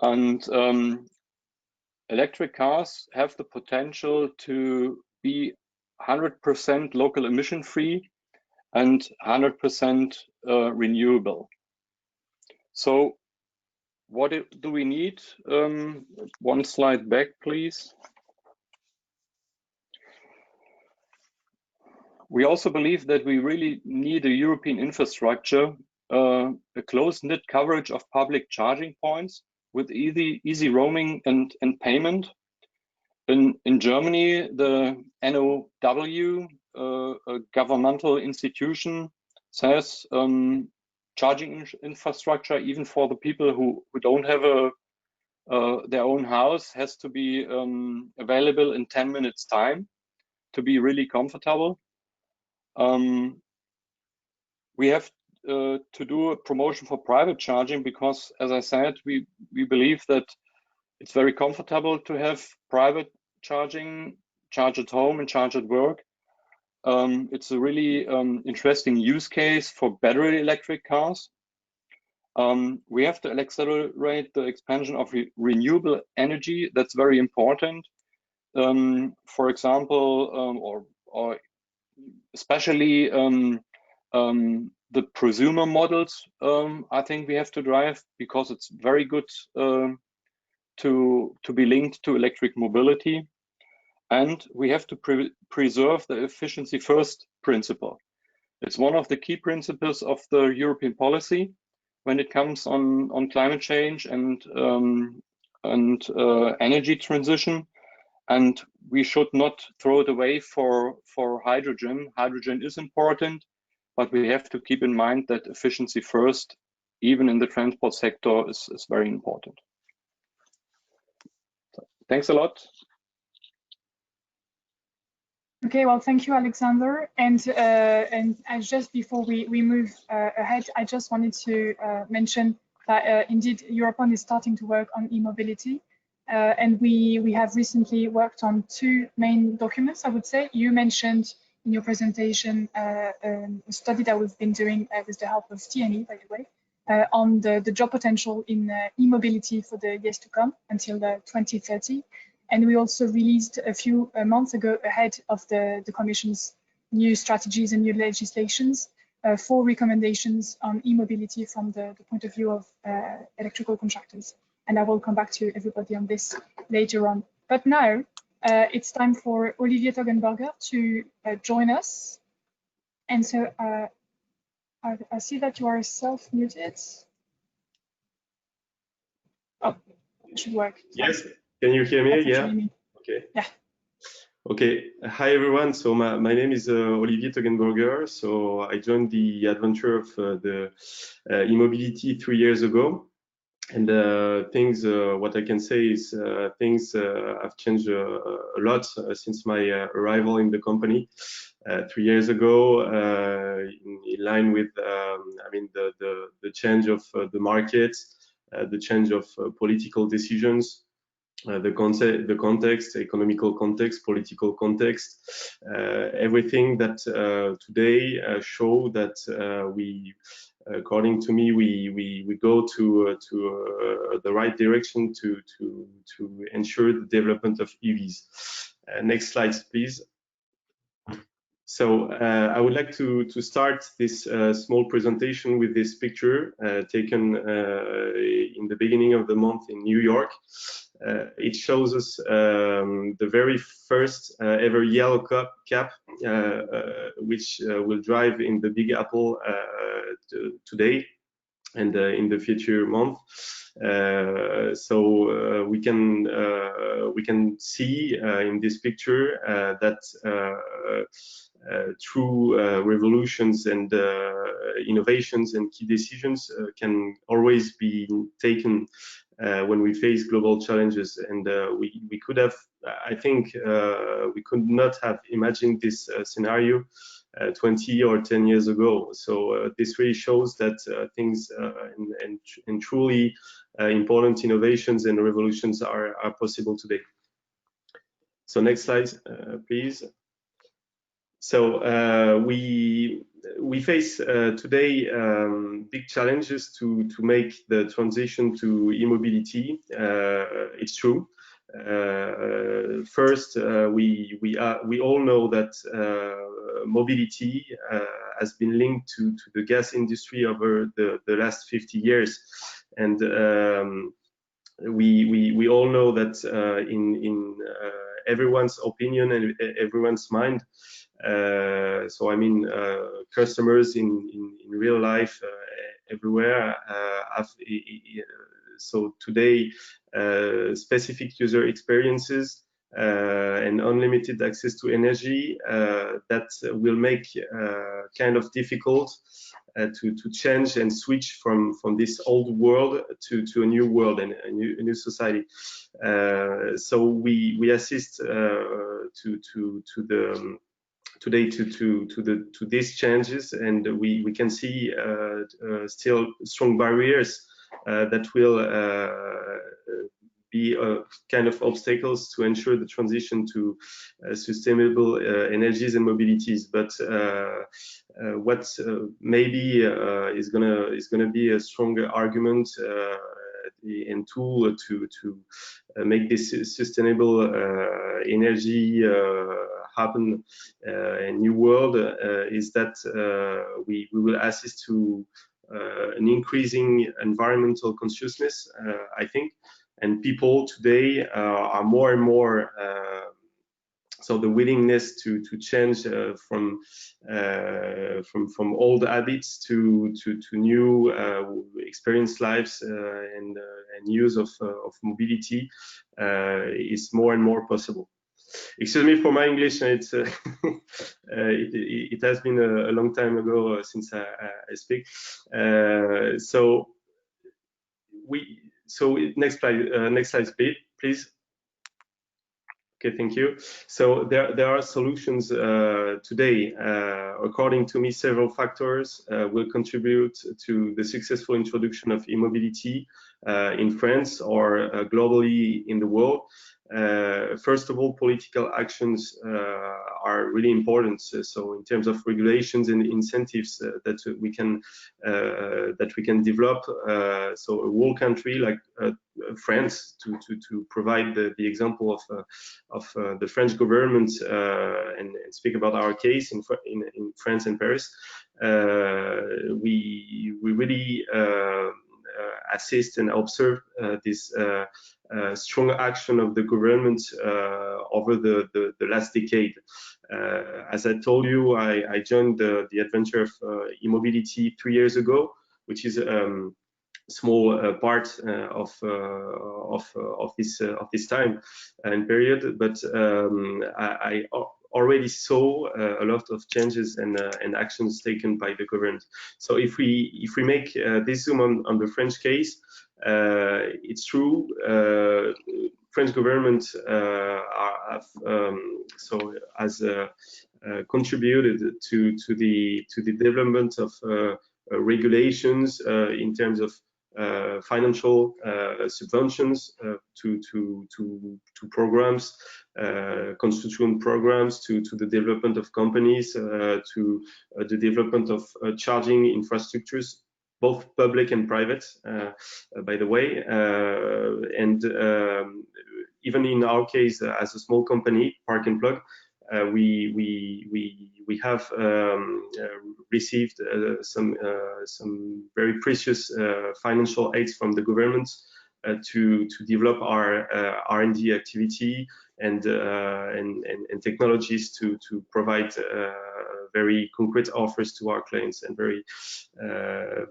and electric cars have the potential to be 100% local emission free and 100% renewable. So what do we need? One slide back, please. We also believe that we really need a European infrastructure, a close-knit coverage of public charging points with easy roaming and payment. In Germany, the NOW, a governmental institution, says charging infrastructure, even for the people who don't have their own house has to be available in 10 minutes time to be really comfortable. We have to do a promotion for private charging because, as I said, we believe that it's very comfortable to have private charging, charge at home and charge at work. It's a really interesting use case for battery electric cars. We have to accelerate the expansion of renewable energy. That's very important. For example, or especially the prosumer models, I think we have to drive because it's very good to be linked to electric mobility. And we have to preserve the efficiency first principle. It's one of the key principles of the European policy when it comes on climate change and energy transition. And we should not throw it away for hydrogen. Hydrogen is important, but we have to keep in mind that efficiency first, even in the transport sector, is very important. So, thanks a lot. Okay, well, thank you, Alexander. And just before we move ahead, I just wanted to mention that indeed EuropeOn is starting to work on e-mobility. And we have recently worked on two main documents, I would say. You mentioned in your presentation a study that we've been doing with the help of TNE, by the way, on the job potential in e-mobility for the years to come until 2030. And we also released a few months ago, ahead of the Commission's new strategies and new legislations, 4 recommendations on e-mobility from the point of view of electrical contractors. And I will come back to everybody on this later on. But now it's time for Olivier Toggenburger to join us. And so I see that you are self-muted. Oh, it should work. Yes. Can you hear me? Yeah. Okay. Yeah. Okay. Hi, everyone. So my name is Olivier Toggenburger. So I joined the adventure of the e-mobility 3 years ago. And what I can say is things have changed a lot since my arrival in the company 3 years ago, in line with, I mean, the change of the market, the change of political decisions. The context, economical context, political context, everything that today show that according to me, we go to the right direction to ensure the development of EVs. Next slide, please. So I would like to start this small presentation with this picture taken in the beginning of the month in New York. It shows us the very first ever yellow cab, which will drive in the Big Apple today and in the future month. So we can see in this picture that through revolutions and innovations and key decisions can always be taken when we face global challenges. And we could have, I think, we could not have imagined this scenario 20 or 10 years ago. So this really shows that things and truly important innovations and revolutions are possible today. So next slide, please. So we face today big challenges to make the transition to e-mobility. It's true. First, we all know that mobility has been linked to the gas industry over the last 50 years, and we all know that in everyone's opinion and everyone's mind. So I mean, customers in real life everywhere have so today specific user experiences and unlimited access to energy that will make kind of difficult to change and switch from this old world to a new world and a new society. So we assist today to these changes, and we can see still strong barriers that will be kind of obstacles to ensure the transition to sustainable energies and mobilities. But what maybe is gonna be a stronger argument and tool to make this sustainable energy happen in new world is that we will assist to an increasing environmental consciousness, I think, and people today are more and more so the willingness to change from old habits to new experienced lives and use of mobility is more and more possible. Excuse me for my English. It's it has been a long time ago since I speak. So next slide, please. Okay, thank you. So there are solutions today. According to me, several factors will contribute to the successful introduction of e-mobility in France or globally in the world. First of all, political actions are really important. So in terms of regulations and incentives that we can develop, so a whole country like France to provide the example of the French government and speak about our case in France and Paris. We really assist and observe this strong action of the government over the last decade. As I told you, I joined the adventure of e-mobility 3 years ago, which is small part of this time and period, but I already saw a lot of changes and actions taken by the government. So if we make this zoom on the French case, it's true. French government has contributed to the development of regulations in terms of financial subventions to programs, constituent programs, to the development of companies, to the development of charging infrastructures, both public and private, by the way, and even in our case, as a small company, Park and Plug, we have received some very precious financial aids from the government to develop our R&D activity and technologies to provide very concrete offers to our clients, and very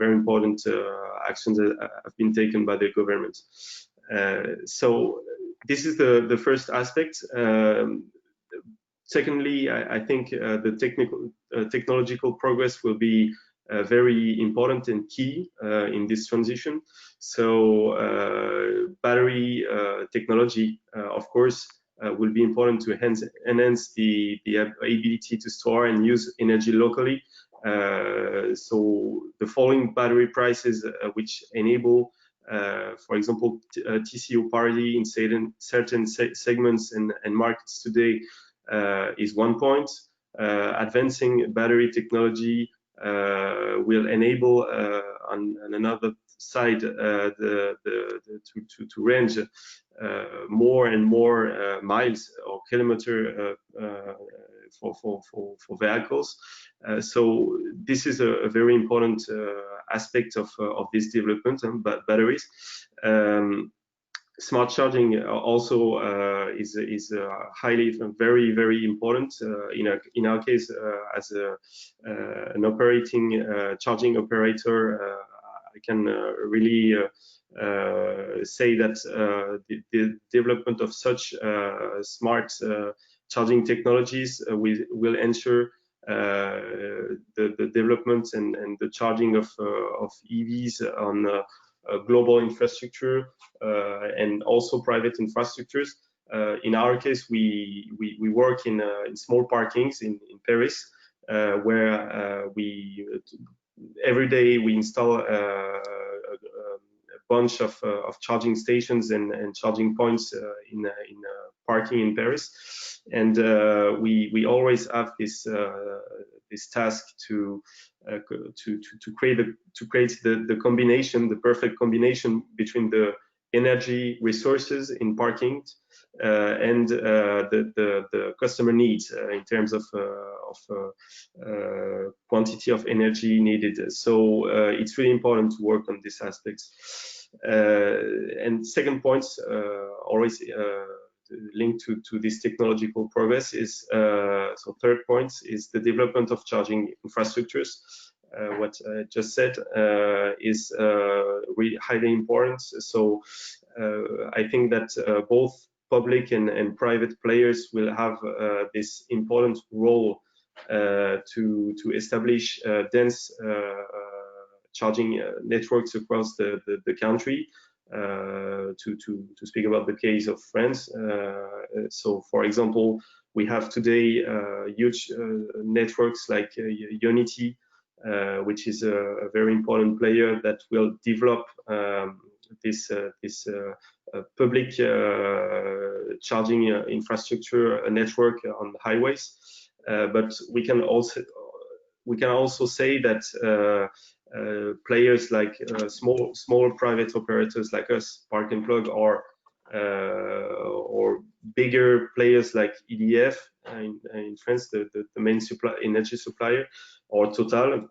important actions that have been taken by the government. So this is the first aspect. Secondly, I think the technological progress will be very important and key in this transition. So battery technology, of course, will be important to enhance the ability to store and use energy locally. So the falling battery prices, which enable, for example, TCO parity in certain segments and markets today, is one point. Advancing battery technology will enable on another side to range more and more miles or kilometer for vehicles. So this is a very important aspect of this development, batteries. Smart charging also is highly, very important. In our case, as an operating charging operator, I can really say that the development of such smart charging technologies will ensure the development and the charging of EVs on global infrastructure and also private infrastructures. In our case, we work in small parkings in Paris, where every day we install a bunch of charging stations and charging points in parking in Paris, and we always have this task to create the combination, the perfect combination between the energy resources in parking and the customer needs in terms of quantity of energy needed. So it's really important to work on these aspects. And second point, always linked to this technological progress is, so third point is the development of charging infrastructures. What I just said is really highly important. So I think that both public and private players will have this important role to establish dense charging networks across the country. To speak about the case of France, so for example, we have today huge networks like Unity, which is a very important player that will develop this public charging infrastructure network on highways. But we can also say that players like small private operators like us, Park and Plug, or bigger players like EDF in France, the main energy supplier, or Total,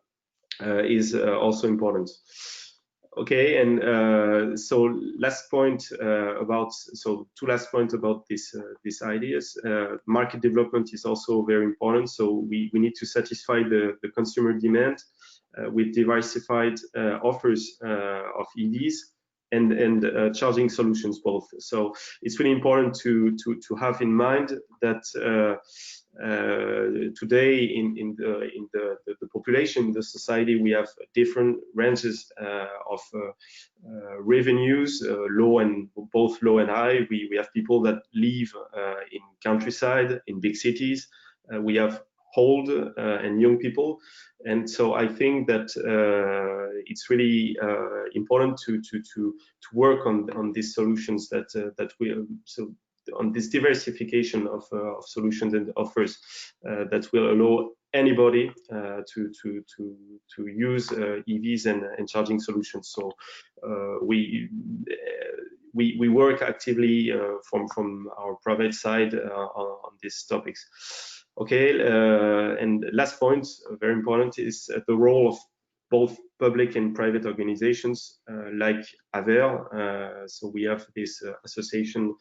is also important. Okay, and so last point two last points about these ideas. Market development is also very important. So we need to satisfy the consumer demand with diversified offers of EVs and charging solutions both. So it's really important to have in mind that today in the population, the society, we have different ranges of revenues, both low and high. We have people that live in countryside, in big cities. We have old and young people, and so I think that it's really important to work on these solutions on this diversification of solutions and offers that will allow anybody to use EVs and charging solutions. So we work actively from our private side on these topics. Okay, and last point, very important, is the role of both public and private organizations like AVER. So we have this association,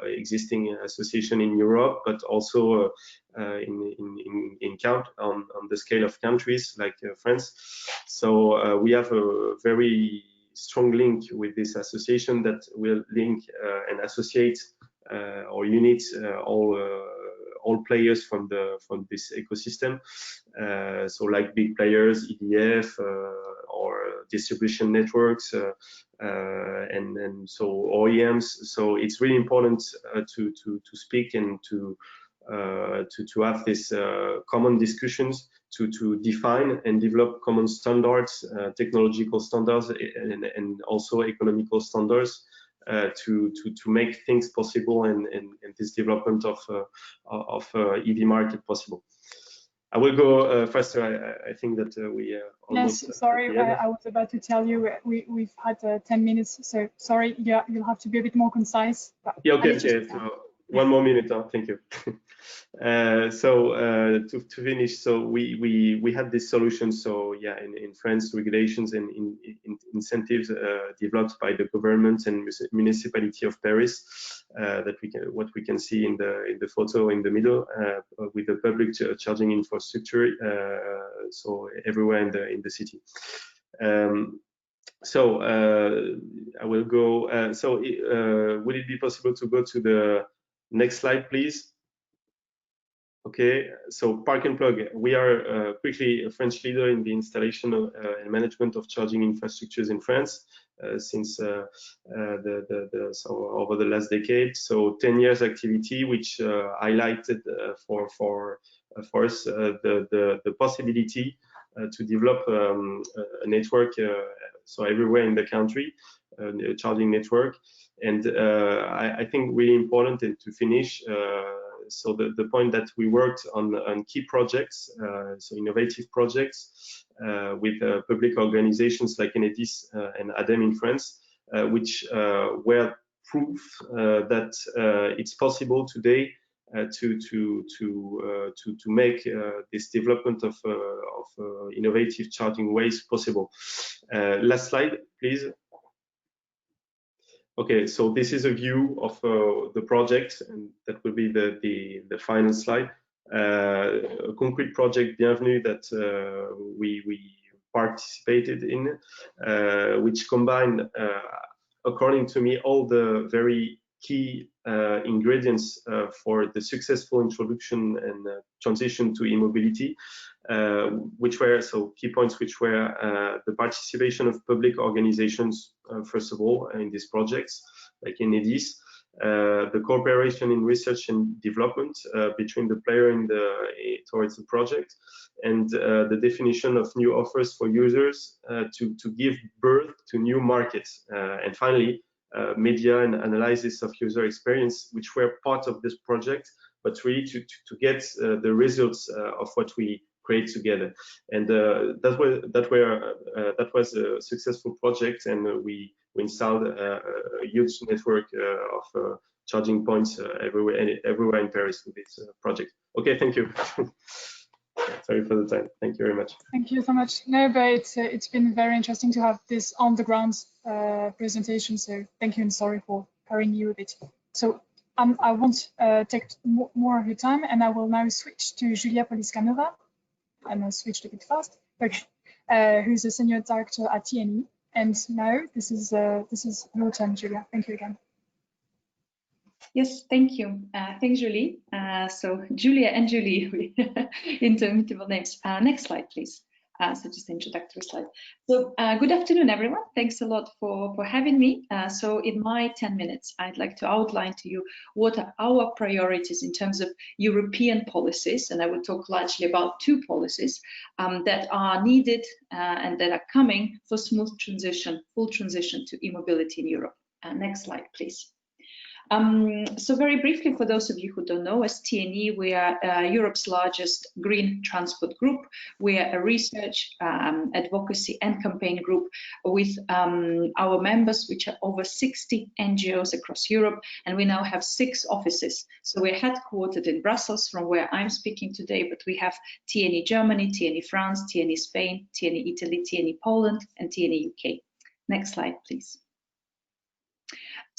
existing association in Europe, but also on the scale of countries like France. So we have a very strong link with this association that will link and associate or unite all players from this ecosystem. So like big players, EDF, or distribution networks, and so OEMs. So it's really important to speak and to have this common discussions to define and develop common standards, technological standards, and also economical standards to make things possible and this development of EV market possible. I will go faster. I think that we almost. Yes, sorry, I was about to tell you we've had 10 minutes, so sorry. Yeah, you'll have to be a bit more concise. Yeah, okay. So 1 more minute. Thank you. To finish, so we had this solution. So yeah, in France, regulations and incentives developed by the government and municipality of Paris, what we can see in the photo in the middle, with the public charging infrastructure, so everywhere in the city. I will go. Would it be possible to go to the next slide, please? Okay, so Park and Plug, we are quickly a French leader in the installation of, and management of charging infrastructures in France since so over the last decade. So 10 years activity, which highlighted for us the possibility to develop a network so everywhere in the country, a charging network. And I think really important to finish. So the point that we worked on key projects, so innovative projects with public organizations like Enedis and ADEME in France, which were proof that it's possible today to make this development of innovative charging ways possible. Last slide, please. Okay, so this is a view of the project, and that will be the final slide. A concrete project, Bienvenue, that we participated in, which combined, according to me, all the very key ingredients for the successful introduction and transition to e-mobility, which were, so key points, which were the participation of public organizations, first of all, in these projects, like Enedis, the cooperation in research and development between the player in towards the project, and the definition of new offers for users to give birth to new markets, and finally, media and analysis of user experience, which were part of this project, but really to get the results of what we create together. And that was a successful project, and we installed a huge network of charging points everywhere in Paris with this project. Okay, thank you. Sorry for the time. Thank you very much. Thank you so much. No, but it's been very interesting to have this on the ground presentation. So thank you, and sorry for carrying you a bit. So I won't take more of your time, and I will now switch to Julia Poliscanova. And I switched a bit fast. Okay, who's a senior director at TNE. And now this is your turn, Julia. Thank you again. Yes, thank you. Thanks, Julie. So Julia and Julie, intermutable names. Next slide, please. So just introductory slide. So good afternoon, everyone. Thanks a lot for having me. So in my 10 minutes, I'd like to outline to you what are our priorities in terms of European policies. And I will talk largely about two policies that are needed and that are coming for smooth transition, full transition to e-mobility in Europe. Next slide, please. So very briefly, for those of you who don't know, as TNE, we are Europe's largest green transport group. We are a research, advocacy and campaign group with our members, which are over 60 NGOs across Europe, and we now have 6 offices. So we're headquartered in Brussels, from where I'm speaking today, but we have TNE Germany, TNE France, TNE Spain, TNE Italy, TNE Poland, and TNE UK. Next slide, please.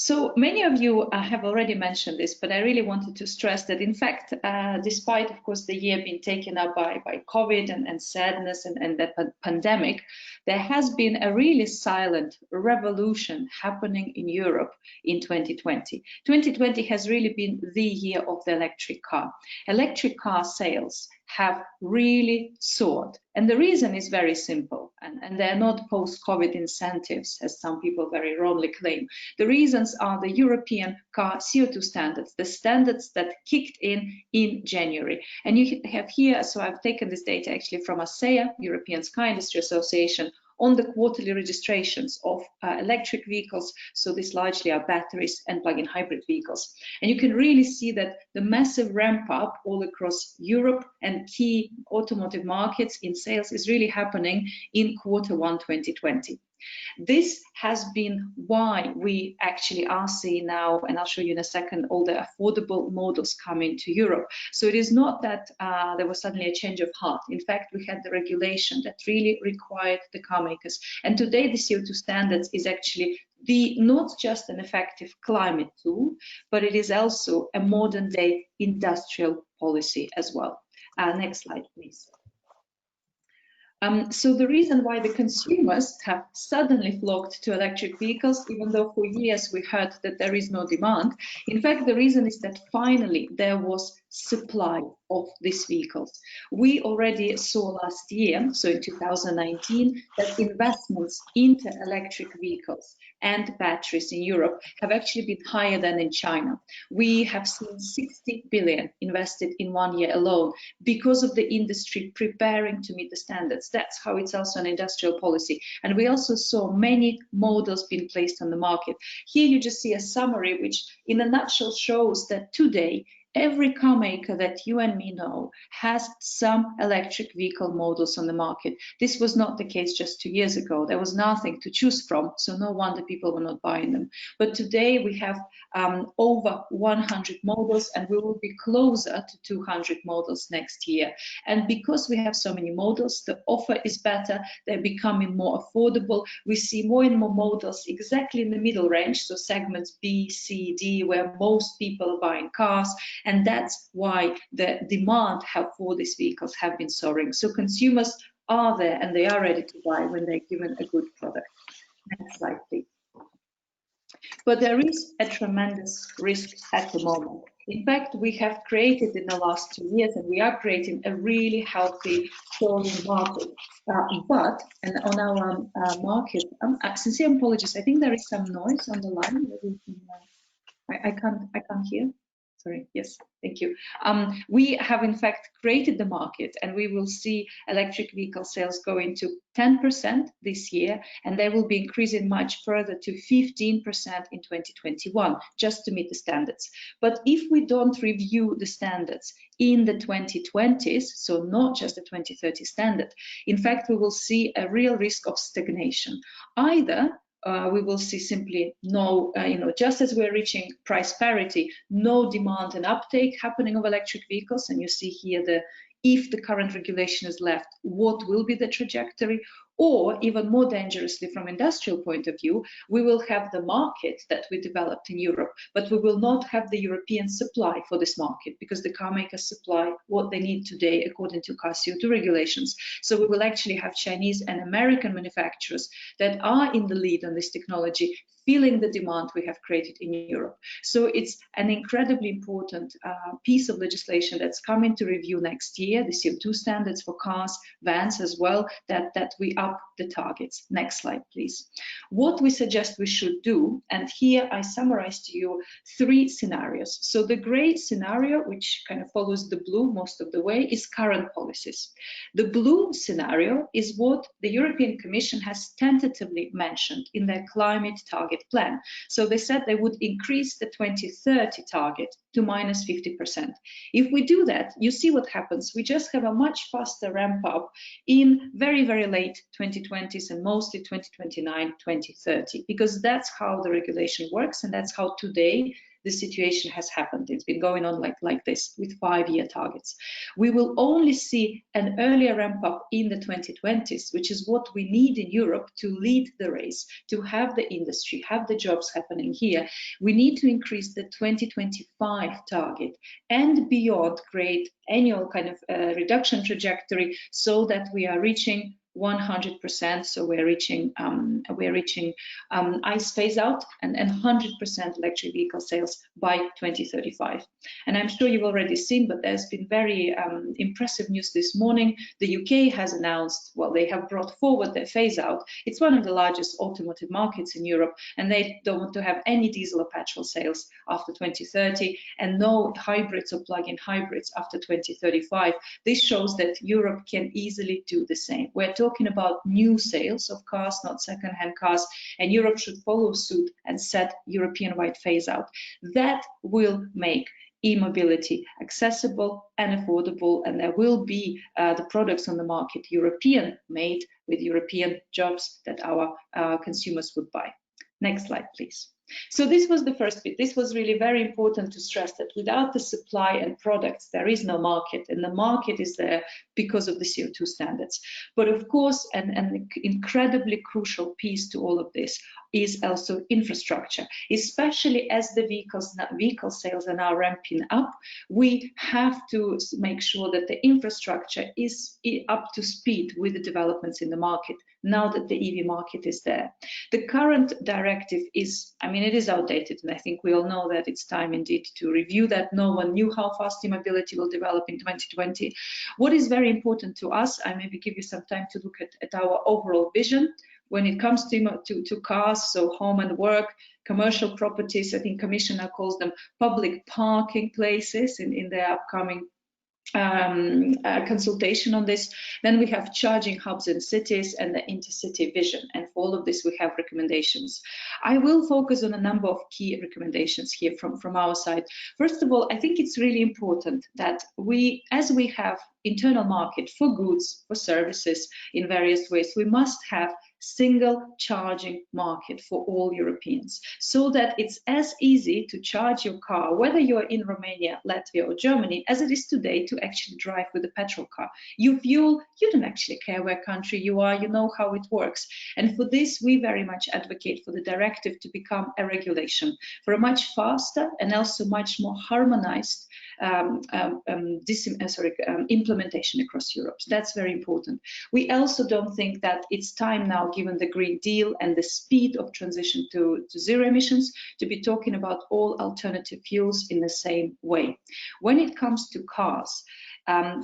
So many of you have already mentioned this, but I really wanted to stress that, in fact, despite, of course, the year being taken up by COVID and sadness and the pandemic, there has been a really silent revolution happening in Europe in 2020. 2020 has really been the year of the electric car. Electric car sales have really soared. And the reason is very simple, and they're not post-COVID incentives, as some people very wrongly claim. The reasons are the European car CO2 standards, the standards that kicked in January. And you have here, so I've taken this data actually from ASEA, European Car Industry Association, on the quarterly registrations of electric vehicles. So this largely are batteries and plug-in hybrid vehicles. And you can really see that the massive ramp up all across Europe and key automotive markets in sales is really happening in Q1 2020. This has been why we actually are seeing now, and I'll show you in a second, all the affordable models coming to Europe. So it is not that there was suddenly a change of heart. In fact, we had the regulation that really required the car makers. And today the CO2 standards is actually not just an effective climate tool, but it is also a modern day industrial policy as well. Next slide, please. So the reason why the consumers have suddenly flocked to electric vehicles, even though for years we heard that there is no demand, in fact, the reason is that finally there was supply of these vehicles. We already saw last year, so in 2019, that investments into electric vehicles and batteries in Europe have actually been higher than in China. We have seen 60 billion invested in 1 year alone because of the industry preparing to meet the standards. That's how it's also an industrial policy. And we also saw many models being placed on the market. Here you just see a summary, which in a nutshell shows that today, every car maker that you and me know has some electric vehicle models on the market. This was not the case just 2 years ago. There was nothing to choose from, so no wonder people were not buying them. But today we have over 100 models, and we will be closer to 200 models next year. And because we have so many models, the offer is better, they're becoming more affordable. We see more and more models exactly in the middle range, so segments B, C, D, where most people are buying cars. And that's why the demand for these vehicles have been soaring. So consumers are there and they are ready to buy when they're given a good product. Next slide, please. But there is a tremendous risk at the moment. In fact, we have created in the last 2 years, and we are creating a really healthy, soaring market. But on our market, sincere apologies, I think there is some noise on the line. I can't hear. Sorry, yes, thank you. We have in fact created the market, and we will see electric vehicle sales going to 10% this year, and they will be increasing much further to 15% in 2021, just to meet the standards. But if we don't review the standards in the 2020s, so not just the 2030 standard, in fact, we will see a real risk of stagnation. Either we will see simply no, just as we're reaching price parity, no demand and uptake happening of electric vehicles. And you see here if the current regulation is left, what will be the trajectory? Or even more dangerously from industrial point of view, we will have the market that we developed in Europe, but we will not have the European supply for this market because the car makers supply what they need today according to car CO2 regulations. So we will actually have Chinese and American manufacturers that are in the lead on this technology, feeling the demand we have created in Europe. So it's an incredibly important piece of legislation that's coming to review next year, the CO2 standards for cars, vans as well, that we up the targets. Next slide, please. What we suggest we should do, and here I summarize to you 3 scenarios. So the gray scenario, which kind of follows the blue most of the way, is current policies. The blue scenario is what the European Commission has tentatively mentioned in their climate target plan. So they said they would increase the 2030 target to minus 50%. If we do that, you see what happens. We just have a much faster ramp up in very, very late 2020s and mostly 2029, 2030, because that's how the regulation works, and that's how today the situation has happened. It's been going on like this with 5-year targets. We will only see an earlier ramp up in the 2020s, which is what we need in Europe to lead the race, to have the industry, have the jobs happening here. We need to increase the 2025 target and beyond, create annual kind of reduction trajectory so that we are reaching 100%, so we're reaching ICE phase out and 100% electric vehicle sales by 2035. And I'm sure you've already seen, but there's been very impressive news this morning. The UK has announced, well, they have brought forward their phase out. It's one of the largest automotive markets in Europe, and they don't want to have any diesel or petrol sales after 2030 and no hybrids or plug-in hybrids after 2035. This shows that Europe can easily do the same. We're talking about new sales of cars, not second-hand cars, and Europe should follow suit and set European-wide phase-out. That will make e-mobility accessible and affordable, and there will be the products on the market European-made with European jobs that our consumers would buy. Next slide, please. So this was the first bit. This was really very important to stress that without the supply and products, there is no market, and the market is there because of the CO2 standards. But of course, an incredibly crucial piece to all of this is also infrastructure, especially as the vehicle sales are now ramping up. We have to make sure that the infrastructure is up to speed with the developments in the market now that the EV market is there. The current directive is, I mean, it is outdated, and I think we all know that it's time indeed to review that. No one knew how fast e-mobility will develop in 2020. What is very important to us, I maybe give you some time to look at our overall vision when it comes to cars, so home and work, commercial properties. I think Commissioner calls them public parking places in their upcoming consultation on this. Then we have charging hubs in cities and the intercity vision, and for all of this we have recommendations. I will focus on a number of key recommendations here from our side. First of all, I think it's really important that we, as we have internal market for goods, for services in various ways, we must have single charging market for all Europeans, so that it's as easy to charge your car, whether you're in Romania, Latvia or Germany, as it is today to actually drive with a petrol car. You fuel, you don't actually care where country you are, you know how it works. And for this, we very much advocate for the directive to become a regulation for a much faster and also much more harmonized implementation across Europe. So that's very important. We also don't think that it's time now, given the Green Deal and the speed of transition to zero emissions, to be talking about all alternative fuels in the same way. When it comes to cars,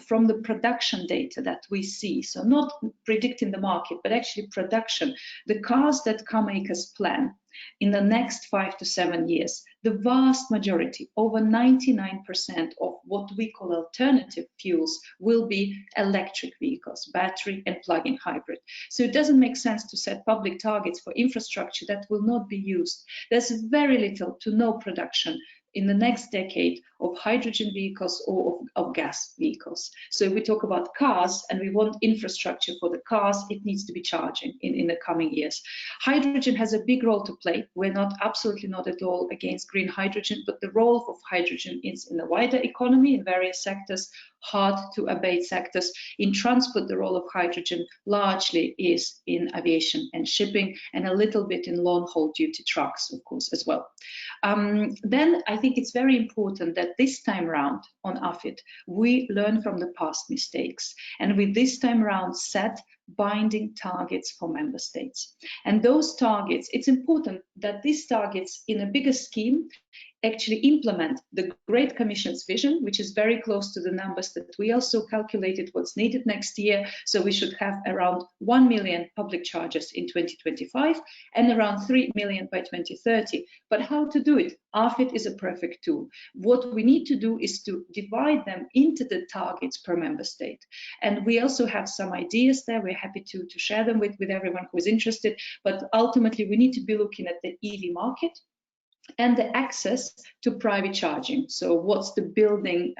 from the production data that we see, so not predicting the market, but actually production, the cars that car makers plan in the next 5 to 7 years, the vast majority, over 99% of what we call alternative fuels, will be electric vehicles, battery and plug-in hybrid. So it doesn't make sense to set public targets for infrastructure that will not be used. There's very little to no production in the next decade of hydrogen vehicles or of gas vehicles. So if we talk about cars and we want infrastructure for the cars, it needs to be charging in the coming years. Hydrogen has a big role to play. We're absolutely not at all against green hydrogen, but the role of hydrogen is in the wider economy in various sectors, hard to abate sectors. In transport, the role of hydrogen largely is in aviation and shipping, and a little bit in long-haul duty trucks, of course, as well. Then I think it's very important that this time round on AFID, we learn from the past mistakes, and we this time round set binding targets for member states. And those targets, it's important that these targets in a bigger scheme actually implement the Great Commission's vision, which is very close to the numbers that we also calculated what's needed next year. So we should have around 1 million public chargers in 2025 and around 3 million by 2030. But how to do it? AFID is a perfect tool. What we need to do is to divide them into the targets per member state. And we also have some ideas there. We're happy to share them with everyone who is interested. But ultimately, we need to be looking at the EV market and the access to private charging. So what's the building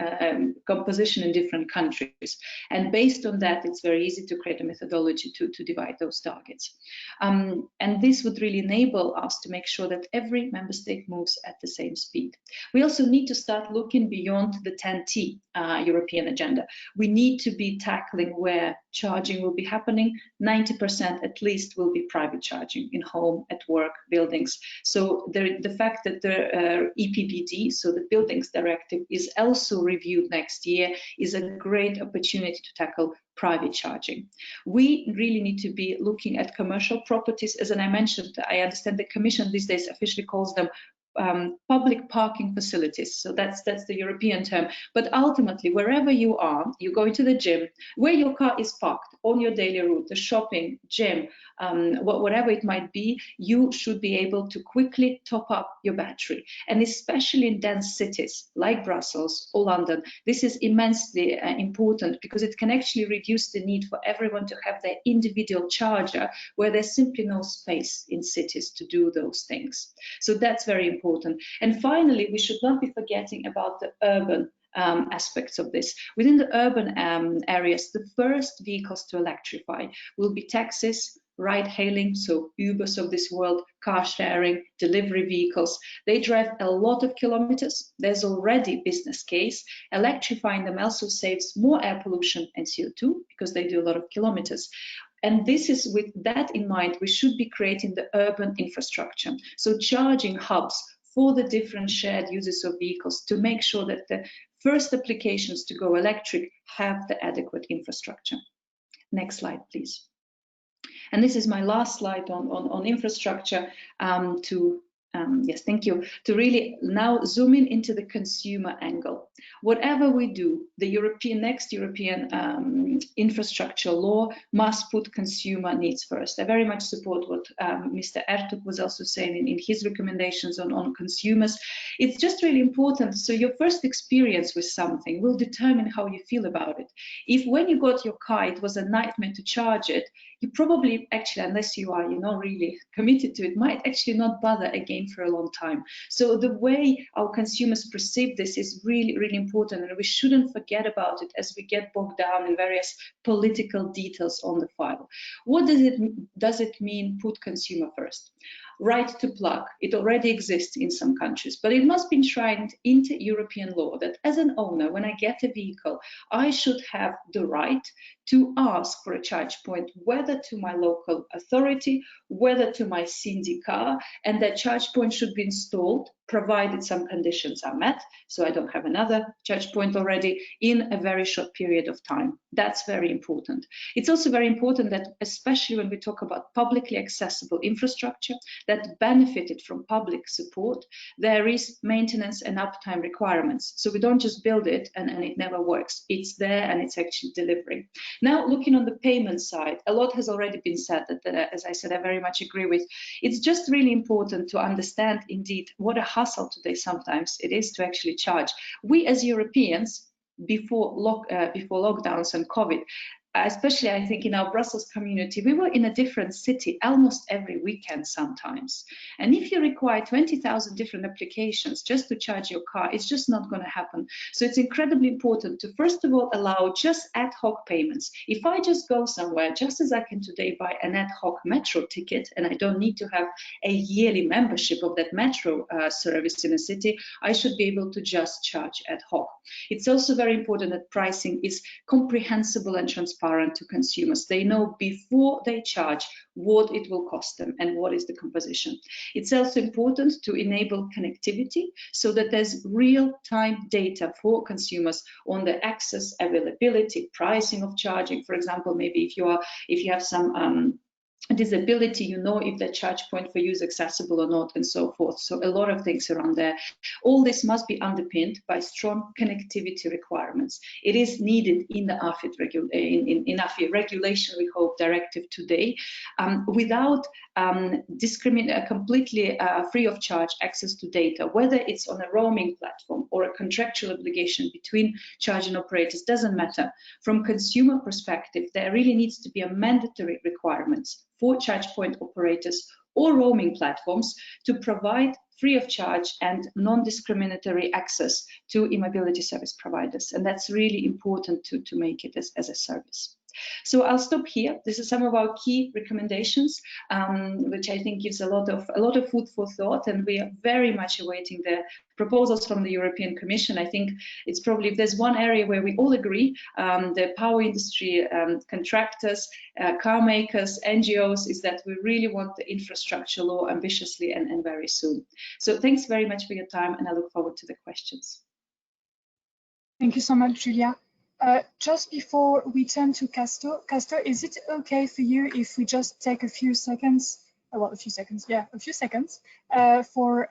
composition in different countries? And based on that, it's very easy to create a methodology to divide those targets. And this would really enable us to make sure that every member state moves at the same speed. We also need to start looking beyond the 10T European agenda. We need to be tackling where charging will be happening. 90% at least will be private charging in home, at work, buildings. So the fact that the EPBD, so the Buildings Directive, is also reviewed next year is a great opportunity to tackle private charging. We really need to be looking at commercial properties. As I mentioned, I understand the Commission these days officially calls them public parking facilities. So that's the European term. But ultimately, wherever you are, you go into the gym, where your car is parked on your daily route, the shopping, gym, whatever it might be, you should be able to quickly top up your battery. And especially in dense cities like Brussels or London, this is immensely important because it can actually reduce the need for everyone to have their individual charger where there's simply no space in cities to do those things. So that's very important. And finally, we should not be forgetting about the urban aspects of this. Within the urban areas, the first vehicles to electrify will be taxis, ride hailing, so Ubers of this world, car sharing, delivery vehicles. They drive a lot of kilometers. There's already business case. Electrifying them also saves more air pollution and CO2 because they do a lot of kilometers. And this is with that in mind, we should be creating the urban infrastructure. So charging hubs for the different shared uses of vehicles to make sure that the first applications to go electric have the adequate infrastructure. Next slide, please. And this is my last slide on infrastructure yes, thank you. To really now zoom in into the consumer angle. Whatever we do, the next European infrastructure law must put consumer needs first. I very much support what Mr. Ertug was also saying in his recommendations on consumers. It's just really important. So your first experience with something will determine how you feel about it. If when you got your car, it was a nightmare to charge it, you probably actually, unless you are, really committed to it, might actually not bother again for a long time. So the way our consumers perceive this is really, really important, and we shouldn't forget about it as we get bogged down in various political details on the file. What does it mean, put consumer first? Right to plug, it already exists in some countries, but it must be enshrined into European law that as an owner, when I get a vehicle, I should have the right to ask for a charge point, whether to my local authority, whether to my syndicat, and that charge point should be installed, provided some conditions are met, so I don't have another charge point already, in a very short period of time. That's very important. It's also very important that, especially when we talk about publicly accessible infrastructure that benefited from public support, there is maintenance and uptime requirements. So we don't just build it and it never works. It's there and it's actually delivering. Now, looking on the payment side, a lot has already been said that, as I said, I very much agree with. It's just really important to understand indeed what a hassle today sometimes it is to actually charge. We as Europeans, before lockdowns and COVID, especially I think in our Brussels community, we were in a different city almost every weekend sometimes. And if you require 20,000 different applications just to charge your car, it's just not going to happen. So it's incredibly important to, first of all, allow just ad hoc payments. If I just go somewhere, just as I can today buy an ad hoc metro ticket, and I don't need to have a yearly membership of that metro service in a city, I should be able to just charge ad hoc. It's also very important that pricing is comprehensible and transparent to consumers. They know before they charge what it will cost them and what is the composition. It's also important to enable connectivity so that there's real-time data for consumers on the access, availability, pricing of charging. For example, maybe if you have some disability, you know if the charge point for you is accessible or not, and so forth. So a lot of things around there. All this must be underpinned by strong connectivity requirements. It is needed in the AFID AFID regulation, we hope, directive today, without completely free of charge access to data, whether it's on a roaming platform or a contractual obligation between charging operators, doesn't matter. From consumer perspective, there really needs to be a mandatory requirements for charge point operators or roaming platforms to provide free of charge and non-discriminatory access to immobility service providers. And that's really important to make it as a service. So I'll stop here. This is some of our key recommendations, which I think gives a lot of food for thought, and we are very much awaiting the proposals from the European Commission. I think it's probably, if there's one area where we all agree, the power industry, contractors, car makers, NGOs, is that we really want the infrastructure law ambitiously and very soon. So thanks very much for your time, and I look forward to the questions. Thank you so much, Julia. Just before we turn to Castor, is it okay for you if we just take a few seconds, for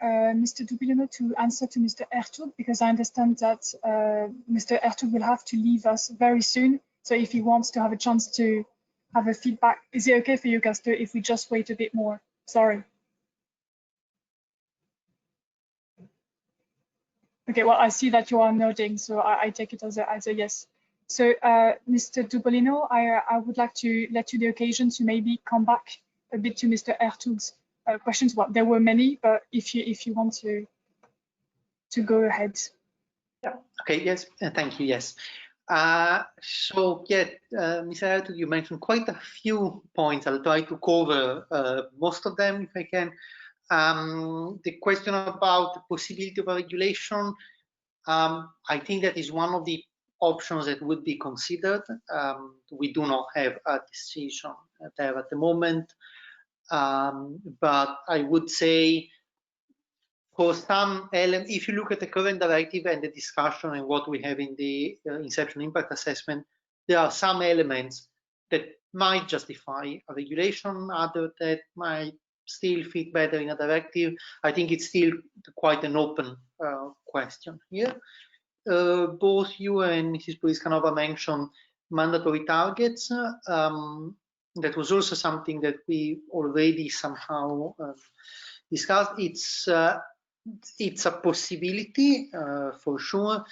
Mr. Dubolino to answer to Mr. Ertug, because I understand that Mr. Ertug will have to leave us very soon. So if he wants to have a chance to have a feedback, is it okay for you, Castor, if we just wait a bit more? Sorry. Okay, well, I see that you are nodding, so I take it as a yes. So, Mr. Dubolino, I would like to let you the occasion to maybe come back a bit to Mr. Ertug's questions. Well, there were many, but if you want to go ahead. Yeah. Okay. Yes. Thank you. Yes. So yeah, Mr. Ertug, you mentioned quite a few points. I'll try to cover most of them if I can. The question about the possibility of a regulation, I think that is one of the options that would be considered. We do not have a decision there at the moment, but I would say for some elements, if you look at the current directive and the discussion and what we have in the inception impact assessment, there are some elements that might justify a regulation, other that might still fit better in a directive. I think it's still quite an open question here. Both you and Mrs. Poliscanova mentioned mandatory targets. That was also something that we already somehow discussed. It's a possibility for sure.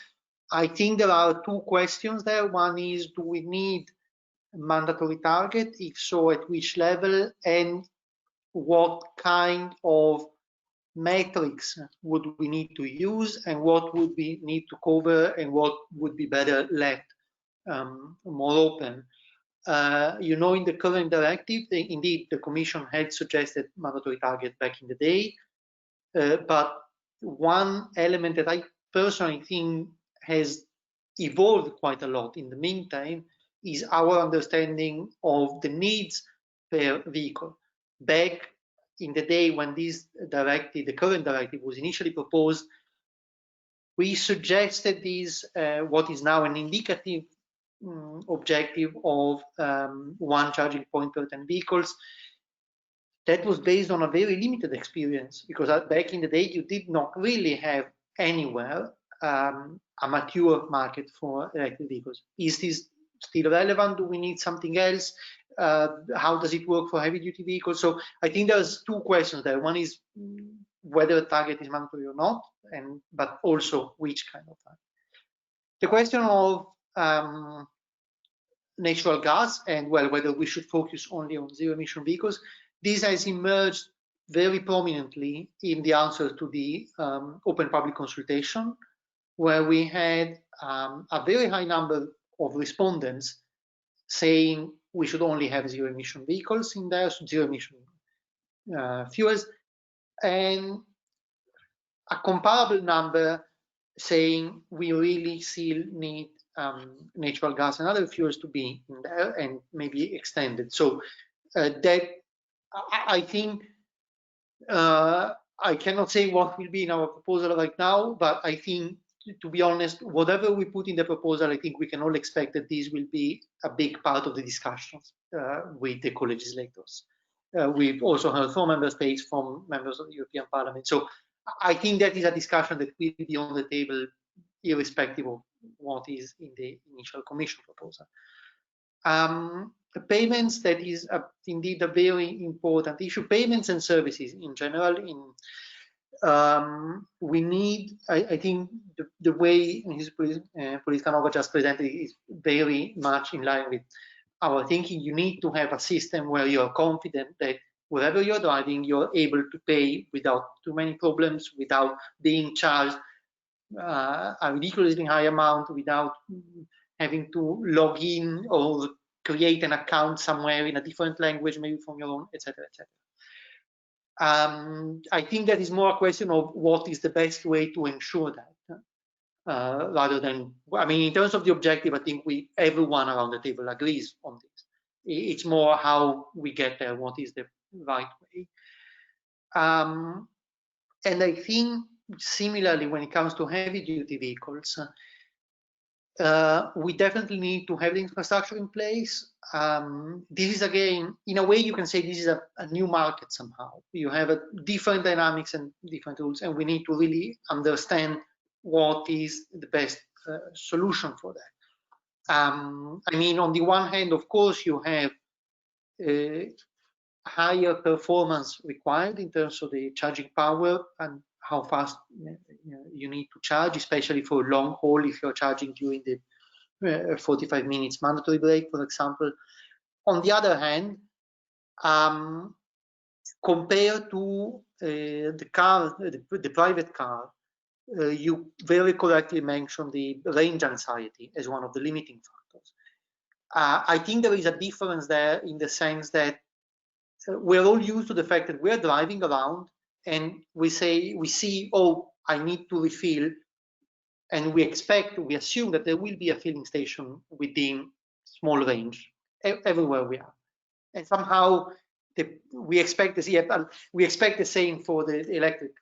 I think there are two questions there. One is, do we need a mandatory target? If so, at which level? And what kind of metrics would we need to use, and what would we need to cover, and what would be better left more open? You know, in the current directive, indeed, the Commission had suggested mandatory target back in the day, but one element that I personally think has evolved quite a lot in the meantime is our understanding of the needs per vehicle. Back in the day when this directive, the current directive, was initially proposed, we suggested this, what is now an indicative objective of 1 charging point per 10 vehicles. That was based on a very limited experience, because back in the day you did not really have anywhere a mature market for electric vehicles. Is this still relevant? Do we need something else? How does it work for heavy duty vehicles? So I think there's two questions there. One is whether a target is mandatory or not, but also which kind of target. The question of natural gas and, well, whether we should focus only on zero emission vehicles, this has emerged very prominently in the answer to the open public consultation, where we had a very high number of respondents saying we should only have zero emission vehicles in there, zero emission fuels, and a comparable number saying we really still need natural gas and other fuels to be in there and maybe extended. So that, I think, I cannot say what will be in our proposal right now, but I think, to be honest, whatever we put in the proposal, I think we can all expect that this will be a big part of the discussions with the co-legislators. We've also heard from member states, from members of the European Parliament. So I think that is a discussion that will be on the table, irrespective of what is in the initial Commission proposal. The payments, that is indeed a very important issue. Payments and services in general, we need, I think the way Poliscanova just presented is very much in line with our thinking. You need to have a system where you're confident that wherever you're driving, you're able to pay without too many problems, without being charged a ridiculously high amount, without having to log in or create an account somewhere in a different language, maybe from your own, etc., etc. I think that is more a question of what is the best way to ensure that, rather than, I mean, in terms of the objective, I think everyone around the table agrees on this. It's more how we get there, what is the right way. And I think similarly, when it comes to heavy duty vehicles, we definitely need to have the infrastructure in place. This is, again, in a way you can say this is a new market somehow. You have a different dynamics and different rules, and we need to really understand what is the best solution for that. I mean, on the one hand, of course, you have higher performance required in terms of the charging power and how fast you need to charge, especially for long haul, if you're charging during the 45 minutes mandatory break, for example. On the other hand, compared to the car, the private car, you very correctly mentioned the range anxiety as one of the limiting factors. I think there is a difference there in the sense that we're all used to the fact that we're driving around and we see, oh, I need to refill, and we assume that there will be a filling station within small range everywhere we are, and somehow we expect to see we expect the same for the electric.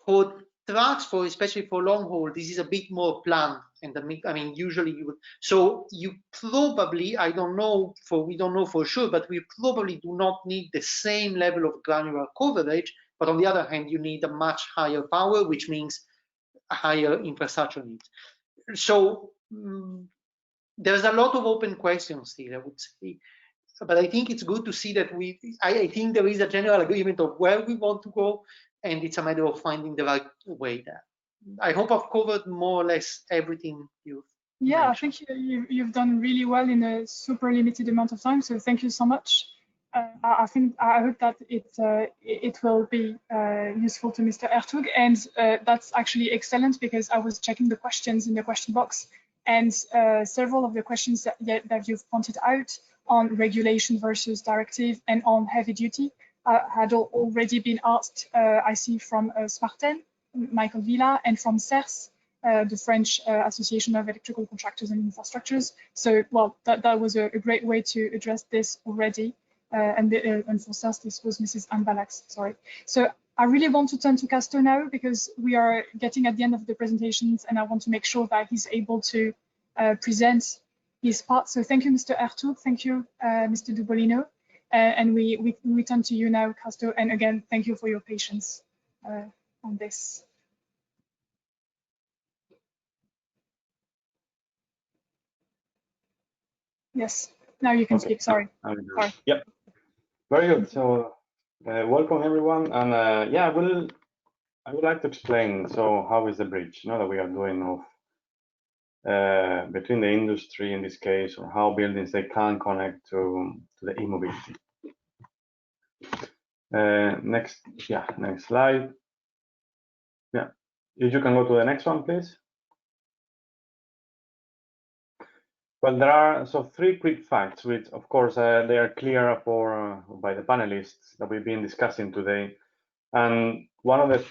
For trucks, especially for long haul, this is a bit more planned, and I mean usually you would. So you probably, we don't know for sure, but we probably do not need the same level of granular coverage. But on the other hand, you need a much higher power, which means higher infrastructure needs. So there's a lot of open questions still, I would say. But I think it's good to see that I think there is a general agreement of where we want to go, and it's a matter of finding the right way there. I hope I've covered more or less everything you've mentioned. I think you've done really well in a super limited amount of time, so thank you so much. I hope that it will be useful to Mr. Ertug, and that's actually excellent because I was checking the questions in the question box, and several of the questions that you've pointed out on regulation versus directive and on heavy duty had already been asked. I see from Smarten, Michael Villa, and from CERS, the French Association of Electrical Contractors and Infrastructures. So, well, that was a great way to address this already. And for CERS, this was Mrs. Anbalax, sorry. So I really want to turn to Casto now because we are getting at the end of the presentations, and I want to make sure that he's able to present his part. So thank you, Mr. Ertug. Thank you, Mr. Dubolino. And we turn to you now, Casto. And again, thank you for your patience on this. Yes, now you can speak. Sorry. Sorry. Yep. Very good. So welcome everyone. And I would like to explain. So how is the bridge? Now that we are doing of between the industry in this case, or how buildings they can connect to the e-mobility. Next slide. Yeah, if you can go to the next one, please. Well, there are three quick facts, which of course they are clear by the panelists that we've been discussing today. And one of the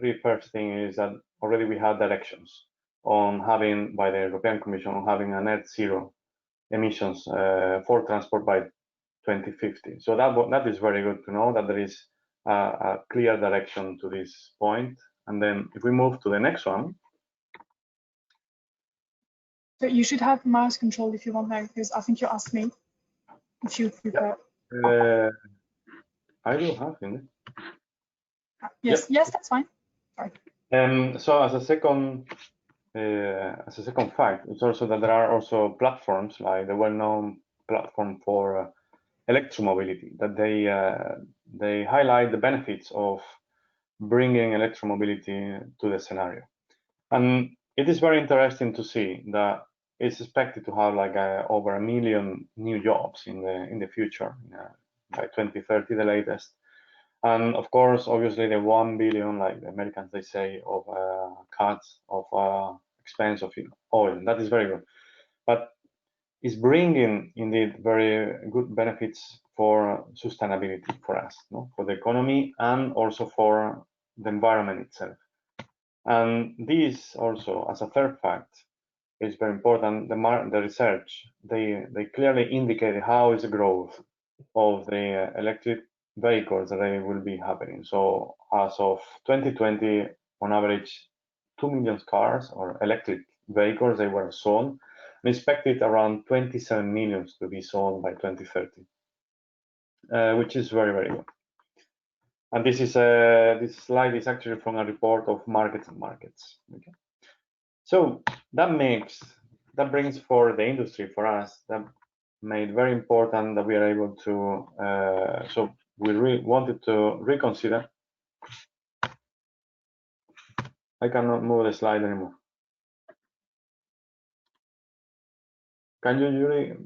three first things is that already we had directions on having, by the European Commission, on having a net zero emissions for transport by 2050. So that is very good to know that there is a clear direction to this point. And then if we move to the next one. So you should have mouse control if you want now, because I think you asked me if you prefer. I do have it. Yes, yes, that's fine. Sorry. So as a second fact, it's also that there are also platforms like the well-known platform for electromobility that they highlight the benefits of bringing electromobility to the scenario. And it is very interesting to see that it's expected to have like over 1 million new jobs in the future by 2030, the latest. And of course, obviously, the 1 billion, like the Americans they say, of cuts of expense of oil. That is very good, but it's bringing indeed very good benefits for sustainability for us, for the economy, and also for the environment itself. And this also, as a third fact, is very important. The research they clearly indicate how is the growth of the electric vehicles that they will be happening. So as of 2020, on average, 2 million cars or electric vehicles they were sold. We expected around 27 million to be sold by 2030, which is very, very good. And this slide is actually from a report of Markets and Markets. Okay. So that brings for the industry, for us, that made very important that we are able to. So we wanted to reconsider. I cannot move the slide anymore. Can you, Yuri?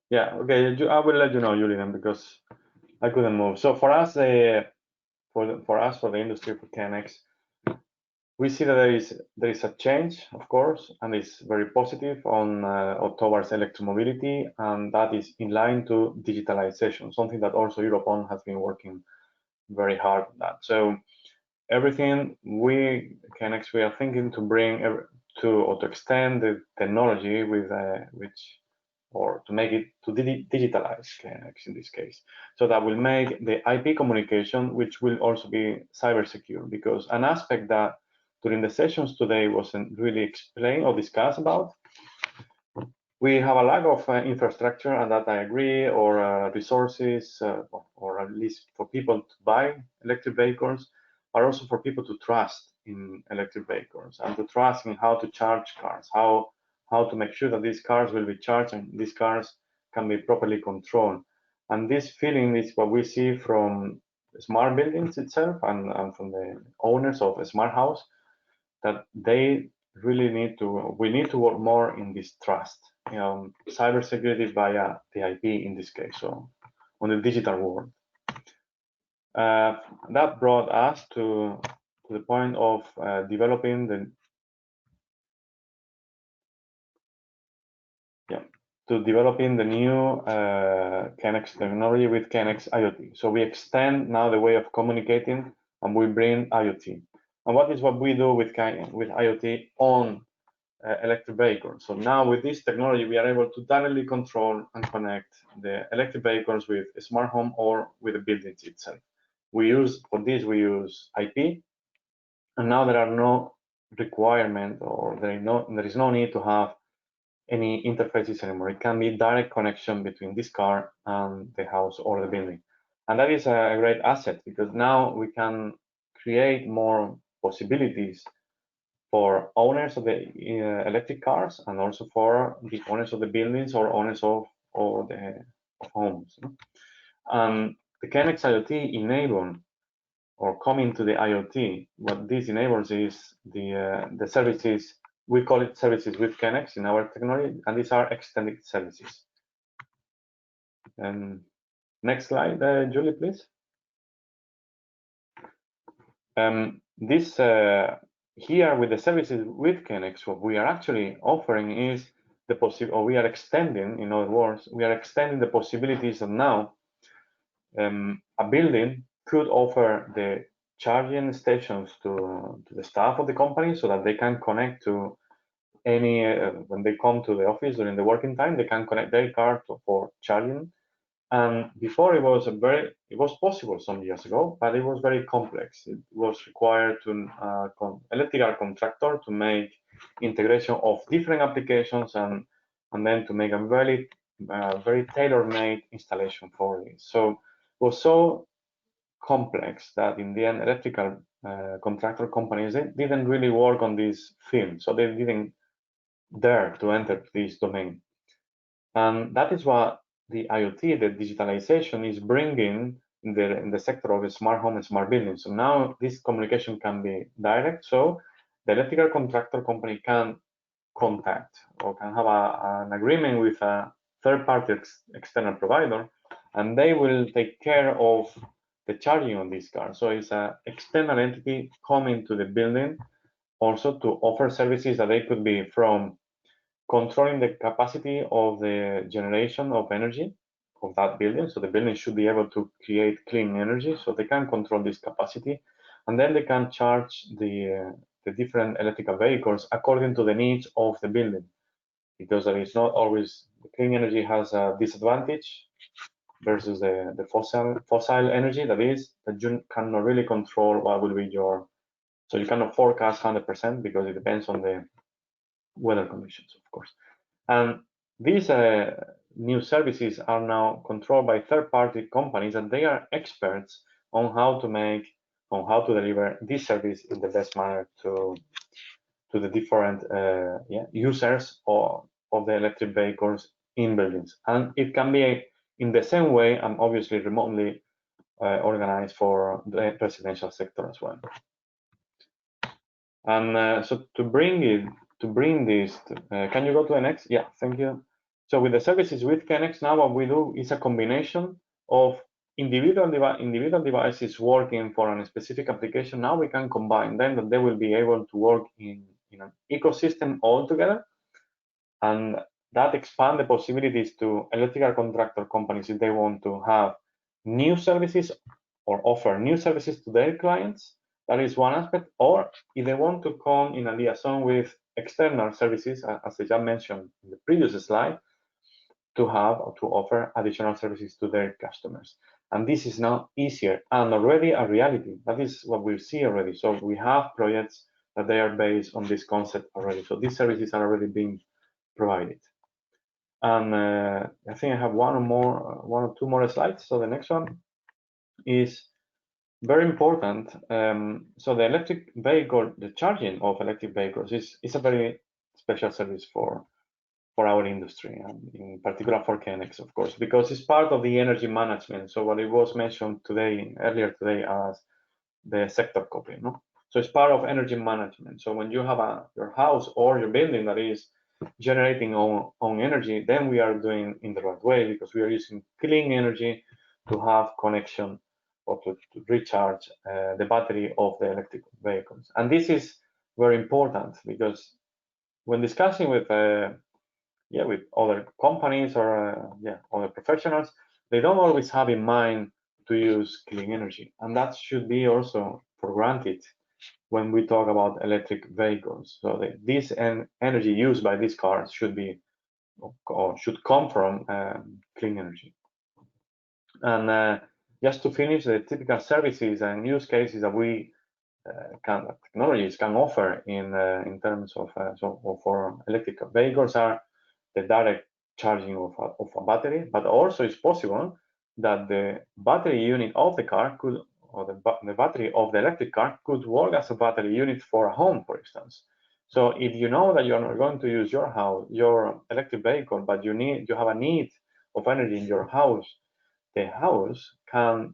Yeah, okay. I will let you know, Yuri, then, because I couldn't move. So for us, for the industry, for KNX, we see that there is a change, of course, and it's very positive on towards electromobility, and that is in line to digitalization, something that also EuropeOn has been working very hard on that. So everything KNX, we are thinking to bring to extend the technology with or to make it to digitalize KNX in this case. So that will make the IP communication, which will also be cyber secure, because an aspect that during the sessions today wasn't really explained or discussed about. We have a lack of infrastructure, and that I agree, or resources, or at least for people to buy electric vehicles, but also for people to trust in electric vehicles and to trust in how to charge cars, how to make sure that these cars will be charged and these cars can be properly controlled. And this feeling is what we see from smart buildings itself and from the owners of a smart house, that they really we need to work more in this trust, cybersecurity via the IP in this case, so on the digital world. That brought us to the point of developing the new KNX technology with KNX IoT. So we extend now the way of communicating, and we bring IoT. And what is what we do with IoT on electric vehicles? So now with this technology, we are able to directly control and connect the electric vehicles with a smart home or with the buildings itself. For this we use IP, and now there are no requirement, or there is no need to have any interfaces anymore. It can be direct connection between this car and the house or the building. And that is a great asset, because now we can create more possibilities for owners of the electric cars, and also for the owners of the buildings or owners of homes. The KNX IoT enable, or coming to the IoT, what this enables is the services. We call it services with KNX in our technology, and these are extended services. Next slide, Julie, please. Here with the services with KNX, what we are actually offering is we are extending, in other words, we are extending the possibilities of now a building could offer the charging stations to the staff of the company, so that they can connect to any when they come to the office during the working time, they can connect their car for charging. And before it was possible some years ago, but it was very complex. It was required to electrical contractor to make integration of different applications and then to make a very tailor-made installation for it. So it was so complex that in the end, electrical contractor companies, they didn't really work on this field, so they didn't dare to enter this domain. And that is what the IoT, the digitalization, is bringing in the sector of the smart home and smart buildings. So now this communication can be direct. So the electrical contractor company can contact or can have an agreement with a third-party external provider, and they will take care of the charging on this car. So it's an external entity coming to the building also to offer services that they could be from controlling the capacity of the generation of energy of that building. So the building should be able to create clean energy, so they can control this capacity, and then they can charge the different electrical vehicles according to the needs of the building, because there is not always, the clean energy has a disadvantage versus the fossil energy, that you cannot really control what will be so you cannot forecast 100% because it depends on the weather conditions, of course. And these new services are now controlled by third-party companies, and they are experts on how to deliver this service in the best manner to the different users of the electric vehicles in buildings. And it can be in the same way, and obviously remotely organized for the residential sector as well. And so to bring this, can you go to the next? Yeah, thank you. So with the services with KNX, now what we do is a combination of individual devices working for a specific application, now we can combine them, that they will be able to work in an ecosystem altogether, and that expand the possibilities to electrical contractor companies if they want to have new services or offer new services to their clients. That is one aspect. Or if they want to come in a liaison with external services, as I just mentioned in the previous slide, to have or to offer additional services to their customers. And this is now easier and already a reality. That is what we see already. So we have projects that they are based on this concept already. So these services are already being provided. And I think I have one or two more slides. So the next one is very important. So the electric vehicle, the charging of electric vehicles is a very special service for our industry, and in particular for KNX, of course, because it's part of the energy management. So what it was mentioned earlier today as the sector coupling, no? So it's part of energy management. So when you have your house or your building that is generating own energy, then we are doing in the right way, because we are using clean energy to have connection or to recharge the battery of the electric vehicles. And this is very important, because when discussing with other companies or other professionals, they don't always have in mind to use clean energy, and that should be also for granted when we talk about electric vehicles. So this energy used by these cars should be or should come from clean energy. And just to finish, the typical services and use cases that we technologies can offer in terms of for electric vehicles are the direct charging of a battery, but also it's possible that the battery unit of the car could, or the battery of the electric car could work as a battery unit for a home, for instance. So if you know that you're not going to use your electric vehicle, but you have a need of energy in your house, the house can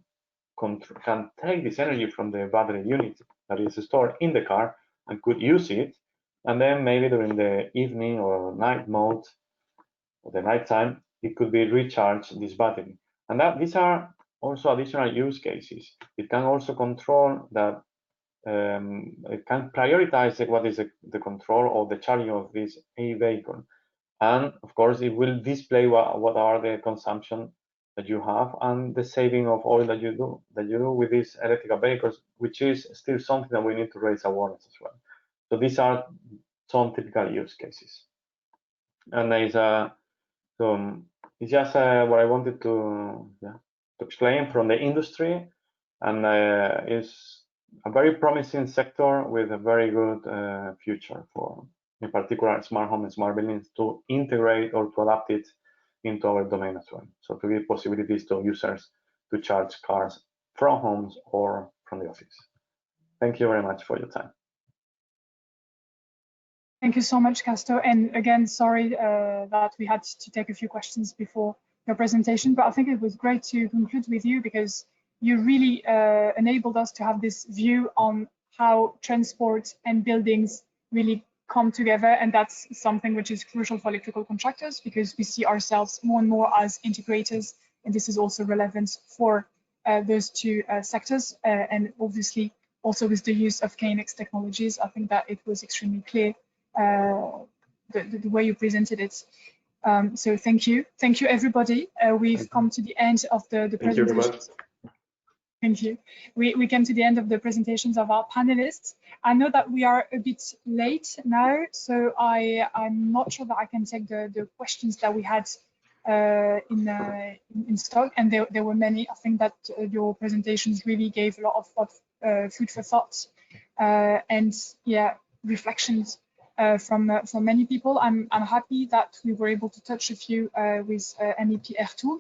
take this energy from the battery unit that is stored in the car and could use it, and then maybe during the evening or night mode or the nighttime, it could be recharged, this battery. And these are also additional use cases. It can also control that, it can prioritize what is the control of the charging of this vehicle. And of course, it will display what are the consumption that you have and the saving of oil that you do with these electrical vehicles, which is still something that we need to raise awareness as well. So these are some typical use cases. And there is so it's just what I wanted to explain from the industry, and it's a very promising sector with a very good future for, in particular, smart home and smart buildings to integrate or to adapt it into our domain as well. So to give possibilities to users to charge cars from homes or from the office. Thank you very much for your time. Thank you so much, Casto. And again, sorry that we had to take a few questions before your presentation, but I think it was great to conclude with you, because you really enabled us to have this view on how transport and buildings really come together. And that's something which is crucial for electrical contractors, because we see ourselves more and more as integrators. And this is also relevant for those two sectors. And obviously, also with the use of KNX technologies, I think that it was extremely clear the way you presented it. So thank you everybody. We've come to the end of the presentation. Thank you. We came to the end of the presentations of our panelists. I know that we are a bit late now, so I'm not sure that I can take the questions that we had in stock, and there were many. I think that your presentations really gave a lot of food for thought and reflections from many people. I'm happy that we were able to touch a few with MEP Ertug.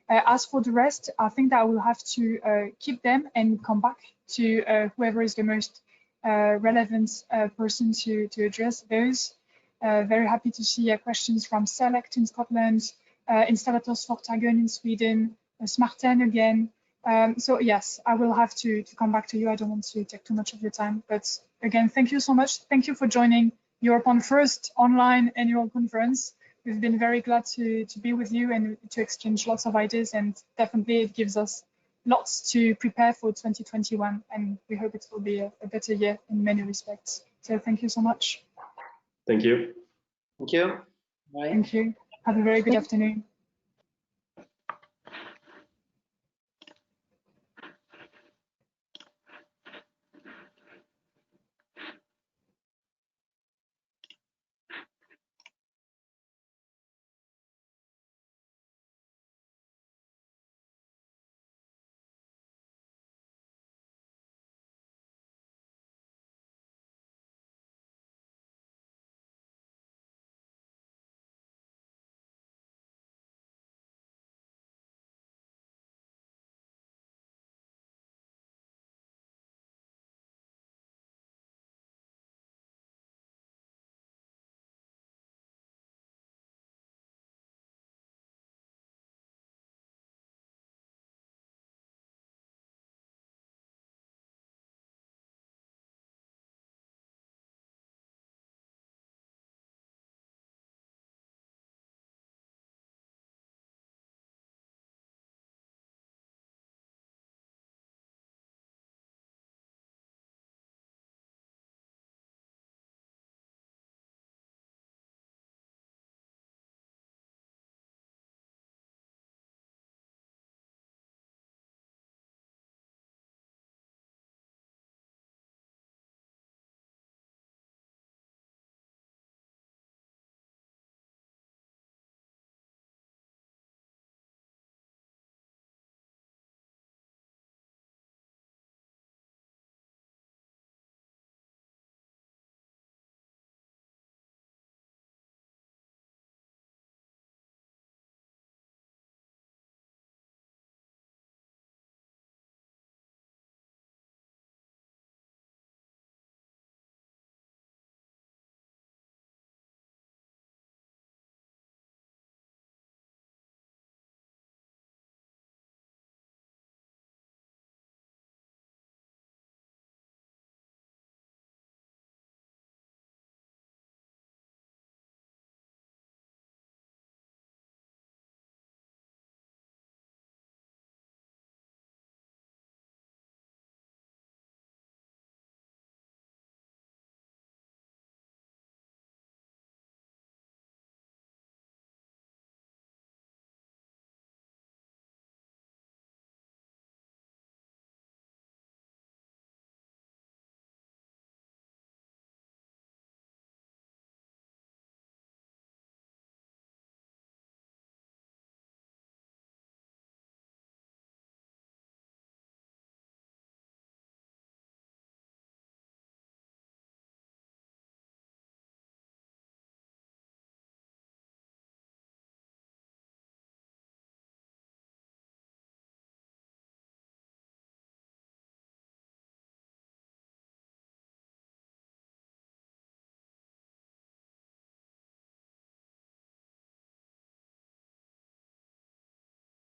As for the rest, I think that I will have to keep them and come back to whoever is the most relevant person to address those. Very happy to see questions from Select in Scotland, Installators Fortagen in Sweden, Smarten again. So yes, I will have to come back to you. I don't want to take too much of your time, but again, thank you so much. Thank you for joining EuropeOn first online annual conference. We've been very glad to be with you and to exchange lots of ideas, and definitely it gives us lots to prepare for 2021, and we hope it will be a better year in many respects. So thank you so much. Thank you. Thank you. Bye. Thank you. Have a very good afternoon.